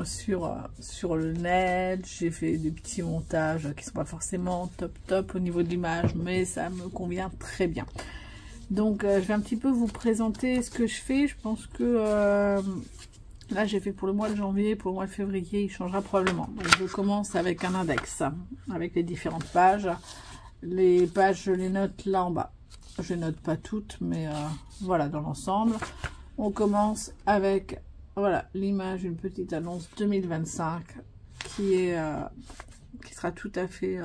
sur le net. J'ai fait des petits montages qui sont pas forcément top au niveau de l'image, mais ça me convient très bien. Donc je vais un petit peu vous présenter ce que je fais. Je pense que là j'ai fait pour le mois de janvier, pour le mois de février, il changera probablement. Donc je commence avec un index, avec les différentes pages. Les pages, je les note là en bas. Je les note pas toutes, mais voilà, dans l'ensemble. On commence avec, voilà, l'image, une petite annonce 2025 qui sera tout à fait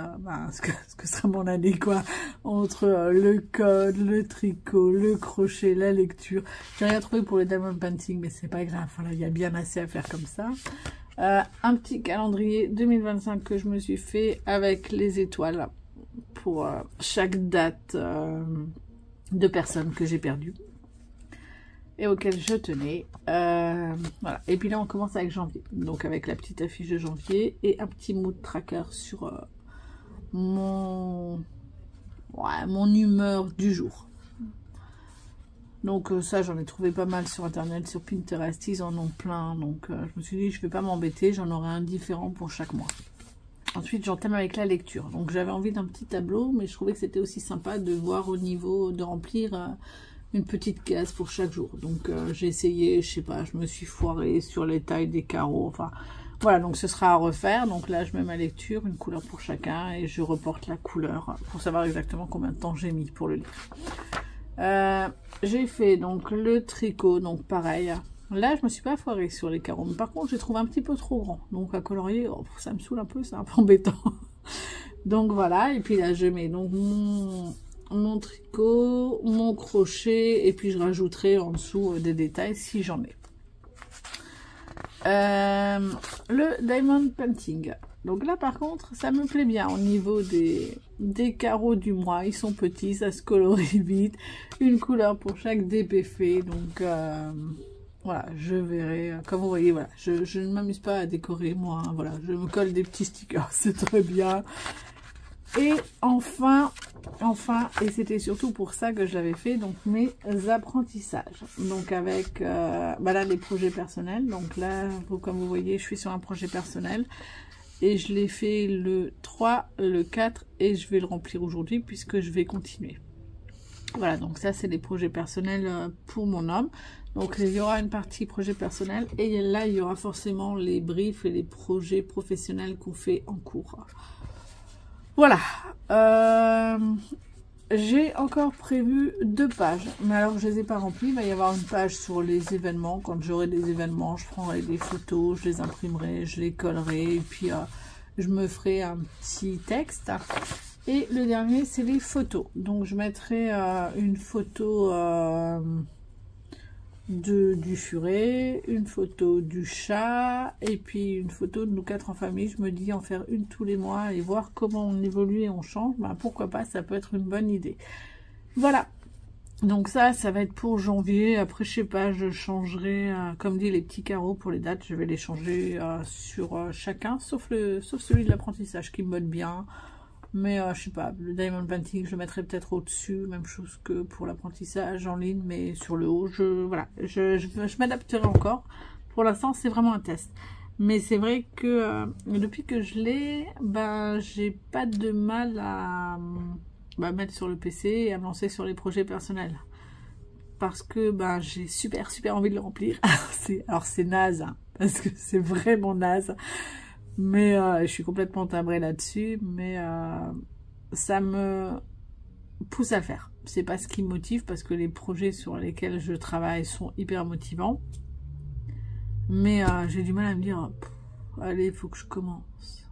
ce que sera mon année, quoi, entre le code, le tricot, le crochet, la lecture. J'ai rien trouvé pour le diamond painting, mais c'est pas grave, voilà, il y a bien assez à faire comme ça. Un petit calendrier 2025 que je me suis fait avec les étoiles pour chaque date de personnes que j'ai perdues et auxquelles je tenais. Voilà. Et puis là on commence avec janvier, donc avec la petite affiche de janvier et un petit mood tracker sur mon humeur du jour. Donc ça j'en ai trouvé pas mal sur internet, sur Pinterest, ils en ont plein. Donc je me suis dit je vais pas m'embêter, j'en aurai un différent pour chaque mois. Ensuite, j'entame avec la lecture. Donc, j'avais envie d'un petit tableau, mais je trouvais que c'était aussi sympa de voir au niveau, de remplir une petite case pour chaque jour. Donc, j'ai essayé, je sais pas, je me suis foirée sur les tailles des carreaux. Enfin, voilà, donc ce sera à refaire. Donc là, je mets ma lecture, une couleur pour chacun, et je reporte la couleur pour savoir exactement combien de temps j'ai mis pour le lire. J'ai fait donc le tricot, donc pareil. Là, je me suis pas foirée sur les carreaux. Mais par contre, j'ai trouvé un petit peu trop grand. Donc, à colorier, ça me saoule un peu, c'est un peu embêtant. Donc, voilà. Et puis là, je mets donc mon tricot, mon crochet. Et puis, je rajouterai en dessous des détails si j'en ai. Le diamond painting. Donc là, par contre, ça me plaît bien au niveau des carreaux du mois. Ils sont petits, ça se colorie vite. Une couleur pour chaque DPF. Donc... voilà, je verrai. Comme vous voyez, voilà, je ne m'amuse pas à décorer moi. Hein, voilà, je me colle des petits stickers, c'est très bien. Et enfin, et c'était surtout pour ça que je l'avais fait, donc mes apprentissages. Donc avec, là les projets personnels. Donc là, comme vous voyez, je suis sur un projet personnel et je l'ai fait le 3, le 4 et je vais le remplir aujourd'hui puisque je vais continuer. Voilà, donc ça c'est des projets personnels pour mon homme. Donc il y aura une partie projet personnel et là il y aura forcément les briefs et les projets professionnels qu'on fait en cours. Voilà. J'ai encore prévu 2 pages, mais alors je les ai pas remplies. Il va y avoir une page sur les événements. Quand j'aurai des événements, je prendrai des photos, je les imprimerai, je les collerai et puis je me ferai un petit texte. Et le dernier, c'est les photos. Donc, je mettrai une photo du furet, une photo du chat et puis une photo de nous 4 en famille. Je me dis en faire une tous les mois et voir comment on évolue et on change, ben pourquoi pas, ça peut être une bonne idée. Voilà, donc ça va être pour janvier. Après je sais pas, je changerai comme dit les petits carreaux pour les dates, je vais les changer sur chacun sauf celui de l'apprentissage qui me botte bien. Mais je sais pas, le diamond painting je le mettrai peut-être au dessus, même chose que pour l'apprentissage en ligne, mais sur le haut voilà, je m'adapterai encore. Pour l'instant c'est vraiment un test, mais c'est vrai que depuis que je l'ai, ben j'ai pas de mal à mettre sur le PC et à me lancer sur les projets personnels, parce que ben j'ai super envie de le remplir. Alors c'est naze, hein, parce que c'est vraiment naze. Mais je suis complètement timbrée là-dessus, mais ça me pousse à le faire. C'est pas ce qui me motive, parce que les projets sur lesquels je travaille sont hyper motivants. Mais j'ai du mal à me dire, allez, il faut que je commence.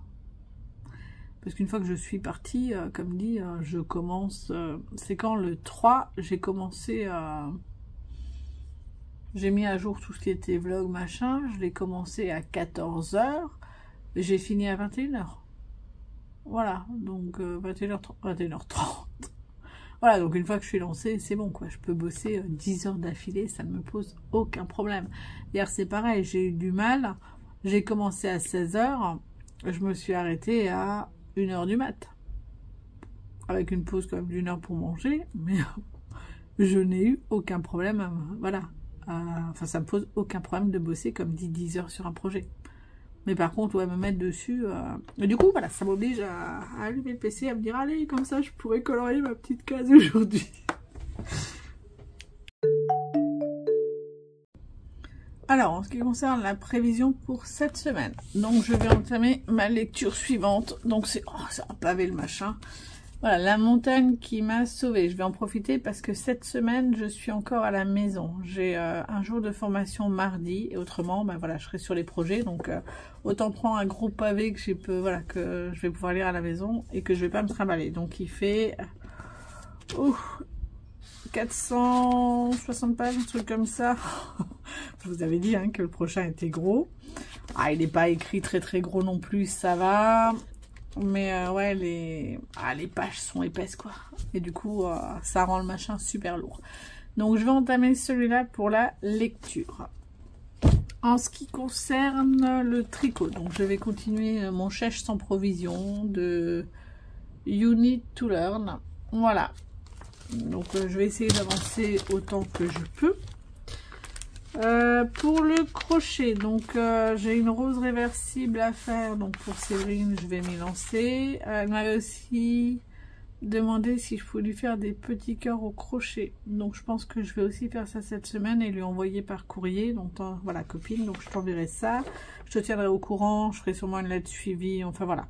Parce qu'une fois que je suis partie, comme dit, je commence... c'est quand le 3, j'ai commencé... j'ai mis à jour tout ce qui était vlog, machin. Je l'ai commencé à 14 h. J'ai fini à 21 h. Voilà, donc 21h30. Voilà, donc une fois que je suis lancée, c'est bon quoi. Je peux bosser 10 heures d'affilée, ça ne me pose aucun problème. Hier c'est pareil, j'ai eu du mal. J'ai commencé à 16 h, je me suis arrêtée à 1 h du mat. Avec une pause quand même d'1 heure pour manger, mais je n'ai eu aucun problème. Voilà, enfin ça me pose aucun problème de bosser comme dit 10 heures sur un projet. Mais par contre, ouais, me mettre dessus... Et du coup, voilà, ça m'oblige à allumer le PC, à me dire, allez, comme ça, je pourrais colorier ma petite case aujourd'hui. Alors, en ce qui concerne la prévision pour cette semaine, donc je vais entamer ma lecture suivante. Donc c'est... Oh, ça a pavé le machin. Voilà, la montagne qui m'a sauvée. Je vais en profiter parce que cette semaine, je suis encore à la maison. J'ai un jour de formation mardi et autrement, ben voilà, je serai sur les projets. Donc, autant prendre un gros pavé que que je vais pouvoir lire à la maison et que je vais pas me trimballer. Donc, il fait 460 pages, un truc comme ça. Je vous avais dit hein, que le prochain était gros. Ah, il n'est pas écrit très gros non plus, ça va. Mais ouais, les pages sont épaisses quoi. Et du coup, ça rend le machin super lourd. Donc je vais entamer celui-là pour la lecture. En ce qui concerne le tricot, donc je vais continuer mon chèche sans provision de You Need to Learn. Voilà. Donc je vais essayer d'avancer autant que je peux. Pour le crochet, donc j'ai une rose réversible à faire, donc pour Séverine je vais m'y lancer. Elle m'avait aussi demandé si je pouvais lui faire des petits cœurs au crochet, donc je pense que je vais aussi faire ça cette semaine et lui envoyer par courrier. Donc voilà copine, donc je t'enverrai ça, je te tiendrai au courant, je ferai sûrement une lettre suivie, enfin voilà.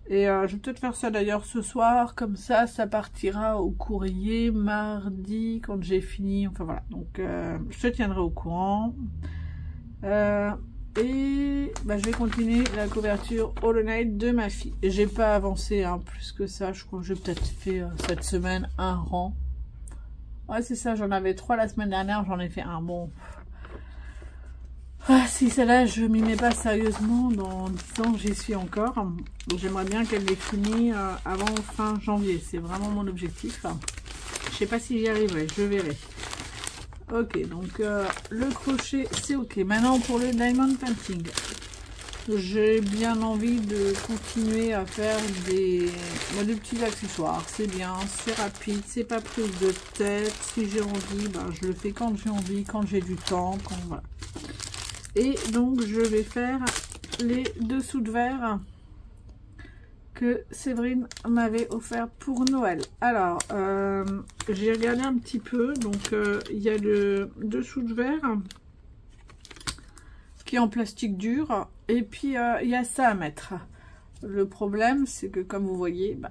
Et je vais peut-être faire ça d'ailleurs ce soir, comme ça partira au courrier mardi quand j'ai fini, enfin voilà, donc je te tiendrai au courant. Et bah, je vais continuer la couverture Hollow Knight de ma fille. J'ai pas avancé hein, plus que ça, je crois que j'ai peut-être fait cette semaine un rang. Ouais c'est ça, j'en avais 3 la semaine dernière, j'en ai fait un, bon... Ah, si celle-là je m'y mets pas sérieusement, dans 10 ans j'y suis encore. Donc j'aimerais bien qu'elle l'ait fini avant fin janvier, c'est vraiment mon objectif. Je sais pas si j'y arriverai, je verrai. Ok, donc le crochet c'est ok. Maintenant pour le diamond painting, j'ai bien envie de continuer à faire des petits accessoires. C'est bien, c'est rapide, c'est pas prise de tête. Si j'ai envie, ben, je le fais quand j'ai envie, quand j'ai du temps, quand voilà. Et donc je vais faire les dessous de verre que Séverine m'avait offert pour Noël. Alors j'ai regardé un petit peu, donc il y a le dessous de verre qui est en plastique dur et puis il y a ça à mettre. Le problème c'est que comme vous voyez, bah,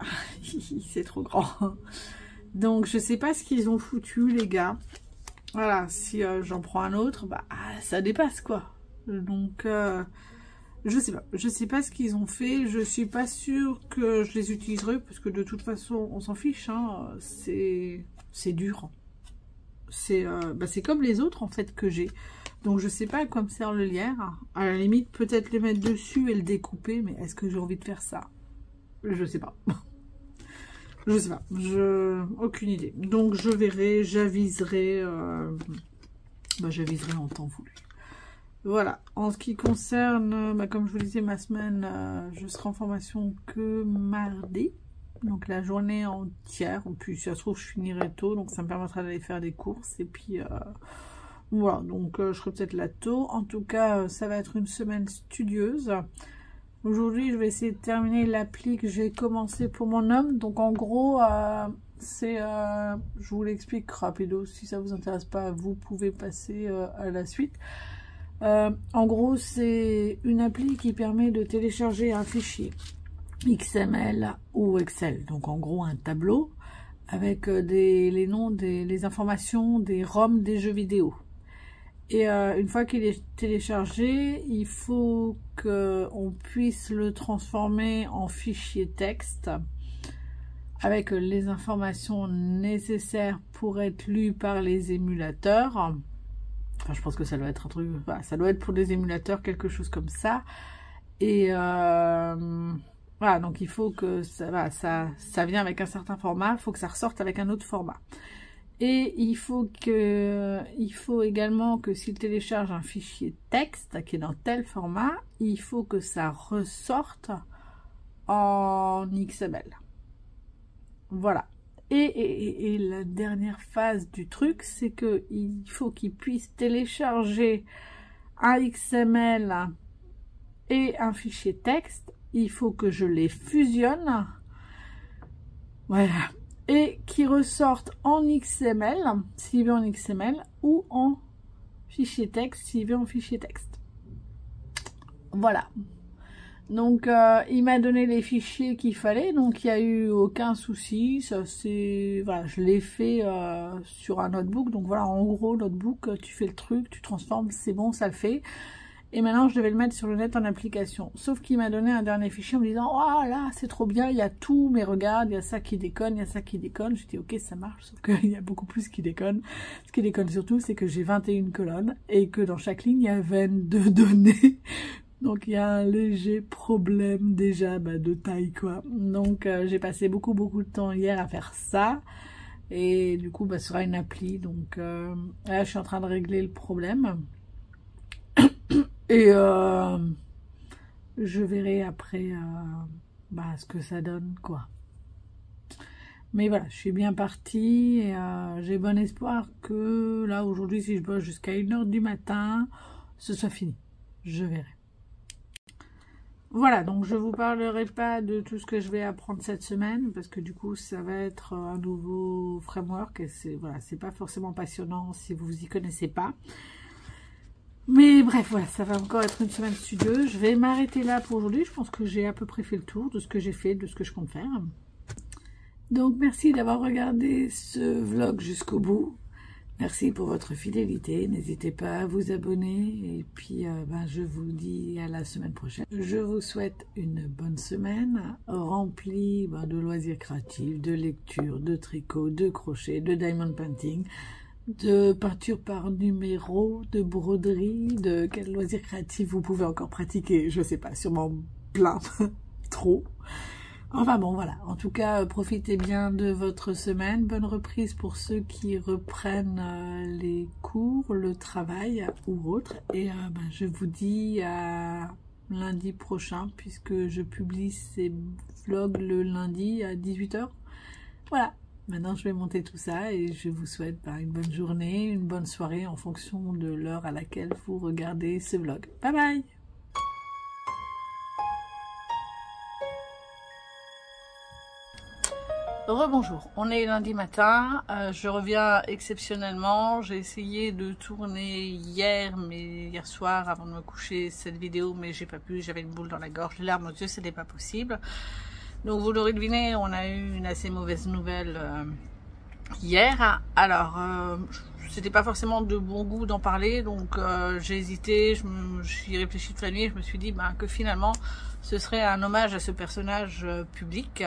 c'est trop grand. Donc je sais pas ce qu'ils ont foutu les gars. Voilà, si j'en prends un autre, bah ça dépasse quoi. Donc je sais pas ce qu'ils ont fait, je suis pas sûre que je les utiliserai parce que de toute façon on s'en fiche, hein, c'est dur. c'est comme les autres en fait que j'ai. Donc je sais pas à quoi me sert le lierre. À la limite peut-être le mettre dessus et le découper, mais est-ce que j'ai envie de faire ça? Je sais pas. Je sais pas, aucune idée. Donc je verrai, j'aviserai, j'aviserai en temps voulu. Voilà, en ce qui concerne, comme je vous disais, ma semaine, je serai en formation que mardi. Donc la journée entière, puis si ça se trouve je finirai tôt, donc ça me permettra d'aller faire des courses. Et puis voilà, donc je serai peut-être là tôt. En tout cas, ça va être une semaine studieuse. Aujourd'hui, je vais essayer de terminer l'appli que j'ai commencé pour mon homme. Donc en gros, je vous l'explique rapido. Si ça vous intéresse pas, vous pouvez passer à la suite. En gros, c'est une appli qui permet de télécharger un fichier XML ou Excel. Donc en gros, un tableau avec les noms, les informations des ROM des jeux vidéo. Et une fois qu'il est téléchargé, il faut qu'on puisse le transformer en fichier texte avec les informations nécessaires pour être lu par les émulateurs. Enfin, je pense que ça doit être un truc, ça doit être pour des émulateurs, quelque chose comme ça. Et voilà, donc il faut que ça vient avec un certain format, il faut que ça ressorte avec un autre format. Et il faut également que s'il télécharge un fichier texte qui est dans tel format, il faut que ça ressorte en XML. Voilà. Et la dernière phase du truc, c'est qu'il faut qu'il puisse télécharger un XML et un fichier texte. Il faut que je les fusionne. Voilà. Et qui ressortent en XML, s'il veut en XML, ou en fichier texte, s'il veut en fichier texte. Voilà. Donc, il m'a donné les fichiers qu'il fallait, donc il n'y a eu aucun souci. Ça, voilà, je l'ai fait sur un notebook. Donc voilà, en gros, notebook, tu fais le truc, tu transformes, c'est bon, ça le fait. Et maintenant, je devais le mettre sur le net en application. Sauf qu'il m'a donné un dernier fichier en me disant « Oh là, c'est trop bien, il y a tout, mais regarde, il y a ça qui déconne, il y a ça qui déconne. » Je dis « Ok, ça marche, sauf qu'il y a beaucoup plus qui déconne. » Ce qui déconne surtout, c'est que j'ai 21 colonnes et que dans chaque ligne, il y a 22 données. Donc, il y a un léger problème déjà de taille, quoi. Donc, j'ai passé beaucoup de temps hier à faire ça. Et du coup, ce sera une appli. Donc, là, je suis en train de régler le problème. Et je verrai après ce que ça donne, quoi. Mais voilà, je suis bien partie et j'ai bon espoir que là, aujourd'hui, si je bosse jusqu'à 1 h du matin, ce soit fini. Je verrai. Voilà, donc je vous parlerai pas de tout ce que je vais apprendre cette semaine, parce que du coup, ça va être un nouveau framework et c'est pas forcément passionnant si vous y connaissez pas. Mais bref, voilà, ça va encore être une semaine studieuse. Je vais m'arrêter là pour aujourd'hui. Je pense que j'ai à peu près fait le tour de ce que j'ai fait, de ce que je compte faire. Donc, merci d'avoir regardé ce vlog jusqu'au bout. Merci pour votre fidélité. N'hésitez pas à vous abonner. Et puis, je vous dis à la semaine prochaine. Je vous souhaite une bonne semaine remplie de loisirs créatifs, de lecture, de tricot, de crochet, de diamond painting, de peinture par numéro, de broderie, de quel loisir créatif vous pouvez encore pratiquer, je sais pas, sûrement plein, trop. Enfin bon, voilà, en tout cas, profitez bien de votre semaine, bonne reprise pour ceux qui reprennent les cours, le travail ou autre, et je vous dis à lundi prochain, puisque je publie ces vlogs le lundi à 18 h. Voilà. Maintenant, je vais monter tout ça et je vous souhaite une bonne journée, une bonne soirée en fonction de l'heure à laquelle vous regardez ce vlog. Bye bye! Rebonjour, on est lundi matin, je reviens exceptionnellement, j'ai essayé de tourner hier soir avant de me coucher cette vidéo, mais j'ai pas pu, j'avais une boule dans la gorge, les larmes aux yeux, c'était pas possible. Donc vous l'aurez deviné, on a eu une assez mauvaise nouvelle hier. Alors, c'était pas forcément de bon goût d'en parler, donc j'ai hésité, j'y réfléchi toute la nuit, et je me suis dit que finalement ce serait un hommage à ce personnage public.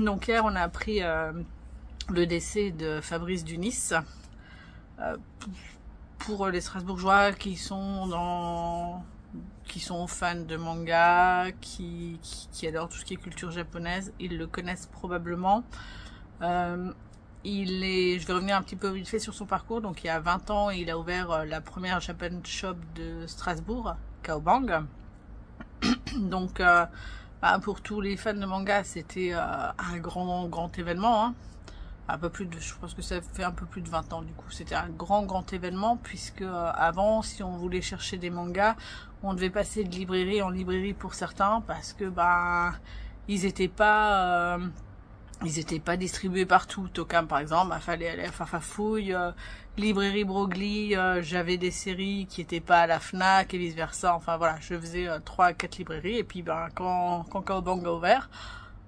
Donc hier on a appris le décès de Fabrice Dunis. Pour les Strasbourgeois qui sont fans de manga, qui adorent tout ce qui est culture japonaise, ils le connaissent probablement. Je vais revenir un petit peu vite fait sur son parcours. Donc il y a 20 ans, il a ouvert la première Japan Shop de Strasbourg, Kaobang. Donc pour tous les fans de manga, c'était un grand événement, hein. Je pense que ça fait un peu plus de 20 ans du coup. C'était un grand événement, puisque avant, si on voulait chercher des mangas, on devait passer de librairie en librairie pour certains, parce que ils étaient pas distribués partout. Tokam par exemple, il fallait aller à Farfafouille, librairie Broglie, j'avais des séries qui n'étaient pas à la Fnac et vice versa. Enfin voilà, je faisais 3 à 4 librairies, et puis quand Kaobang a ouvert,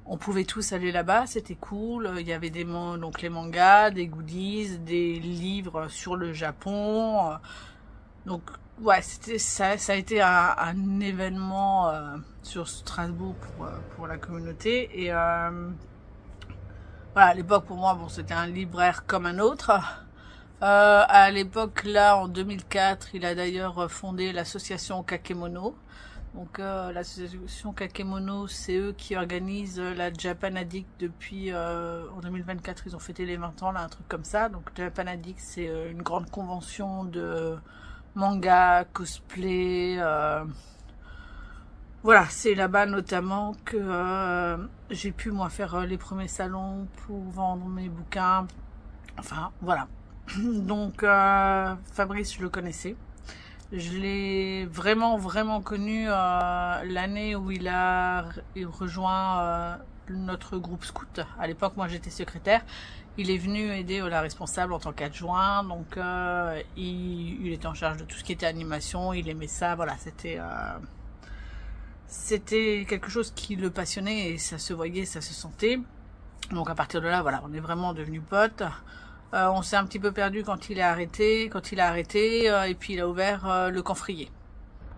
on pouvait tous aller là-bas, c'était cool. Il y avait donc les mangas, des goodies, des livres sur le Japon. Donc ouais, ça a été un événement sur Strasbourg pour la communauté. Et voilà, à l'époque pour moi, bon, c'était un libraire comme un autre. À l'époque, là, en 2004, il a d'ailleurs fondé l'association Kakemono. Donc l'association Kakemono, c'est eux qui organisent la Japan Addict depuis en 2024, ils ont fêté les 20 ans, là, un truc comme ça. Donc Japan Addict, c'est une grande convention de manga, cosplay. Voilà, c'est là-bas notamment que j'ai pu moi faire les premiers salons pour vendre mes bouquins. Enfin voilà. Donc Fabrice, je le connaissais. Je l'ai vraiment connu l'année où il a rejoint notre groupe scout. À l'époque, moi j'étais secrétaire. Il est venu aider la responsable en tant qu'adjoint. Donc il était en charge de tout ce qui était animation. Il aimait ça. Voilà, c'était quelque chose qui le passionnait, et ça se voyait, ça se sentait. Donc à partir de là, voilà, on est vraiment devenus potes. On s'est un petit peu perdu quand il a arrêté, et puis il a ouvert le Camphrier,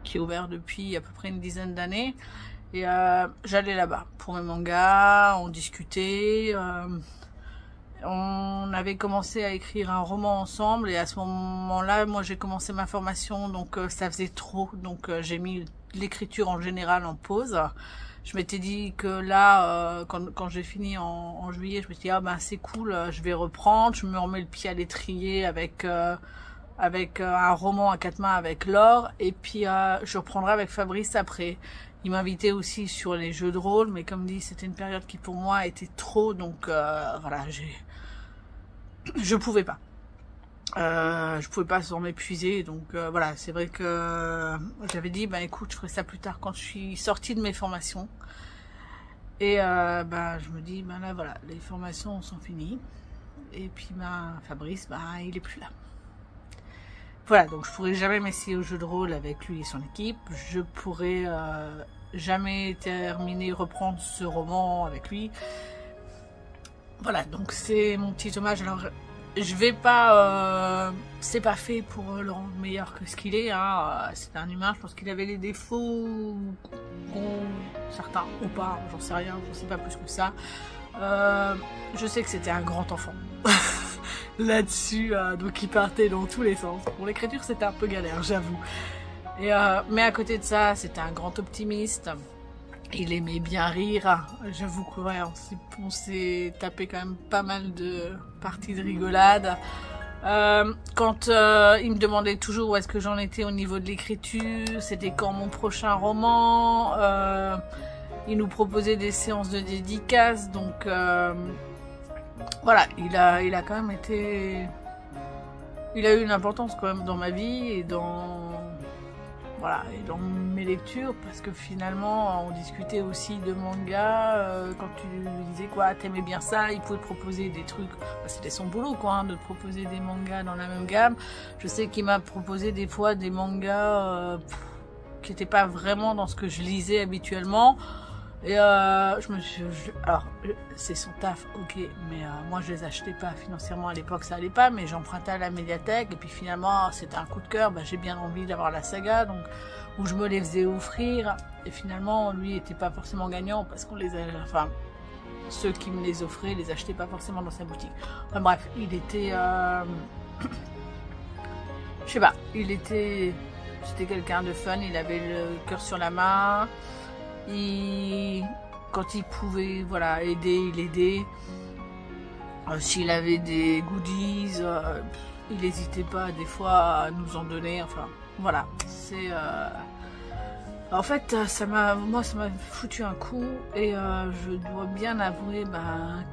qui est ouvert depuis à peu près une dizaine d'années. Et j'allais là-bas pour mes mangas, on discutait, on avait commencé à écrire un roman ensemble, et à ce moment-là, moi j'ai commencé ma formation, donc ça faisait trop, donc j'ai mis l'écriture en général en pause. Je m'étais dit que là, quand j'ai fini en juillet, je me suis dit, ah ben c'est cool, je vais reprendre, je me remets le pied à l'étrier avec un roman à 4 mains avec Laure, et puis je reprendrai avec Fabrice après. Il m'invitait aussi sur les jeux de rôle, mais comme dit, c'était une période qui pour moi était trop, donc voilà, je pouvais pas. Je pouvais pas sans m'épuiser, donc voilà, c'est vrai que j'avais dit, bah écoute, je ferai ça plus tard quand je suis sortie de mes formations. Et je me dis, là voilà, les formations sont finies, et puis Fabrice, il est plus là. Voilà, donc je pourrais jamais m'essayer au jeu de rôle avec lui et son équipe, je pourrais jamais reprendre ce roman avec lui. Voilà, donc c'est mon petit hommage. Alors je vais pas, c'est pas fait pour le rendre meilleur que ce qu'il est, hein. C'est un humain, je pense qu'il avait les défauts certains ou pas, j'en sais rien, j'en sais pas plus que ça. Je sais que c'était un grand enfant là-dessus, donc il partait dans tous les sens. Pour l'écriture, c'était un peu galère, j'avoue. Mais à côté de ça, c'était un grand optimiste. Il aimait bien rire. J'avoue que ouais, on s'est tapé quand même pas mal de parties de rigolade. Quand il me demandait toujours où est-ce que j'en étais au niveau de l'écriture, c'était quand mon prochain roman. Il nous proposait des séances de dédicaces, donc voilà, il a quand même été, il a eu une importance quand même dans ma vie et dans mes lectures, parce que finalement on discutait aussi de manga. Quand tu lui disais quoi, t'aimais bien ça, il pouvait te proposer des trucs, c'était son boulot quoi, hein, de te proposer des mangas dans la même gamme. Je sais qu'il m'a proposé des fois des mangas qui n'étaient pas vraiment dans ce que je lisais habituellement. Et alors c'est son taf, ok, mais moi je les achetais pas financièrement à l'époque, ça allait pas, mais j'empruntais à la médiathèque, et puis finalement c'était un coup de cœur, j'ai bien envie d'avoir la saga, donc où je me les faisais offrir, et finalement lui était pas forcément gagnant parce qu'on les a, enfin ceux qui me les offraient les achetaient pas forcément dans sa boutique. Enfin bref, il était je sais pas, c'était quelqu'un de fun, il avait le cœur sur la main, quand il pouvait voilà aider, il aidait. S'il avait des goodies, il n'hésitait pas des fois à nous en donner. Enfin voilà, c'est en fait moi ça m'a foutu un coup et je dois bien avouer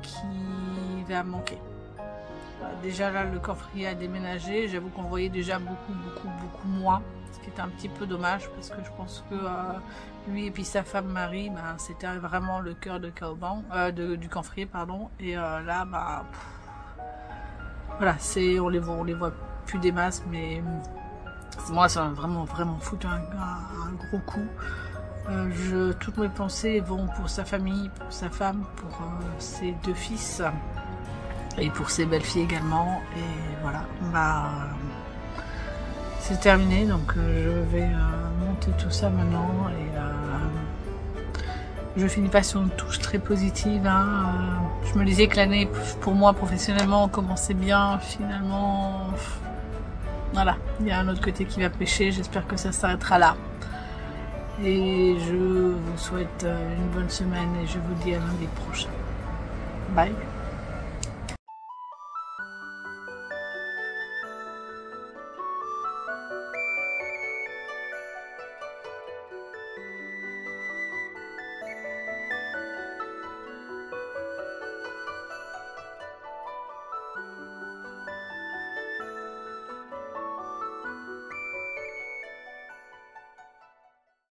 qu'il va manquer. Déjà là le coffrier a déménagé, j'avoue qu'on voyait déjà beaucoup moins, ce qui est un petit peu dommage parce que je pense que lui et puis sa femme Marie, c'était vraiment le cœur de Calban, du camphrier pardon, et là voilà, on les voit plus des masses, mais moi ça m'a vraiment foutu un gros coup. Toutes mes pensées vont pour sa famille, pour sa femme, pour ses 2 fils et pour ses belles-filles également, et voilà, c'est terminé, donc je vais monter tout ça maintenant et je finis pas sur une touche très positive, hein. Je me disais que l'année pour moi professionnellement commençait bien, finalement voilà, il y a un autre côté qui va pêcher, j'espère que ça s'arrêtera là. Et je vous souhaite une bonne semaine et je vous dis à lundi prochain. Bye.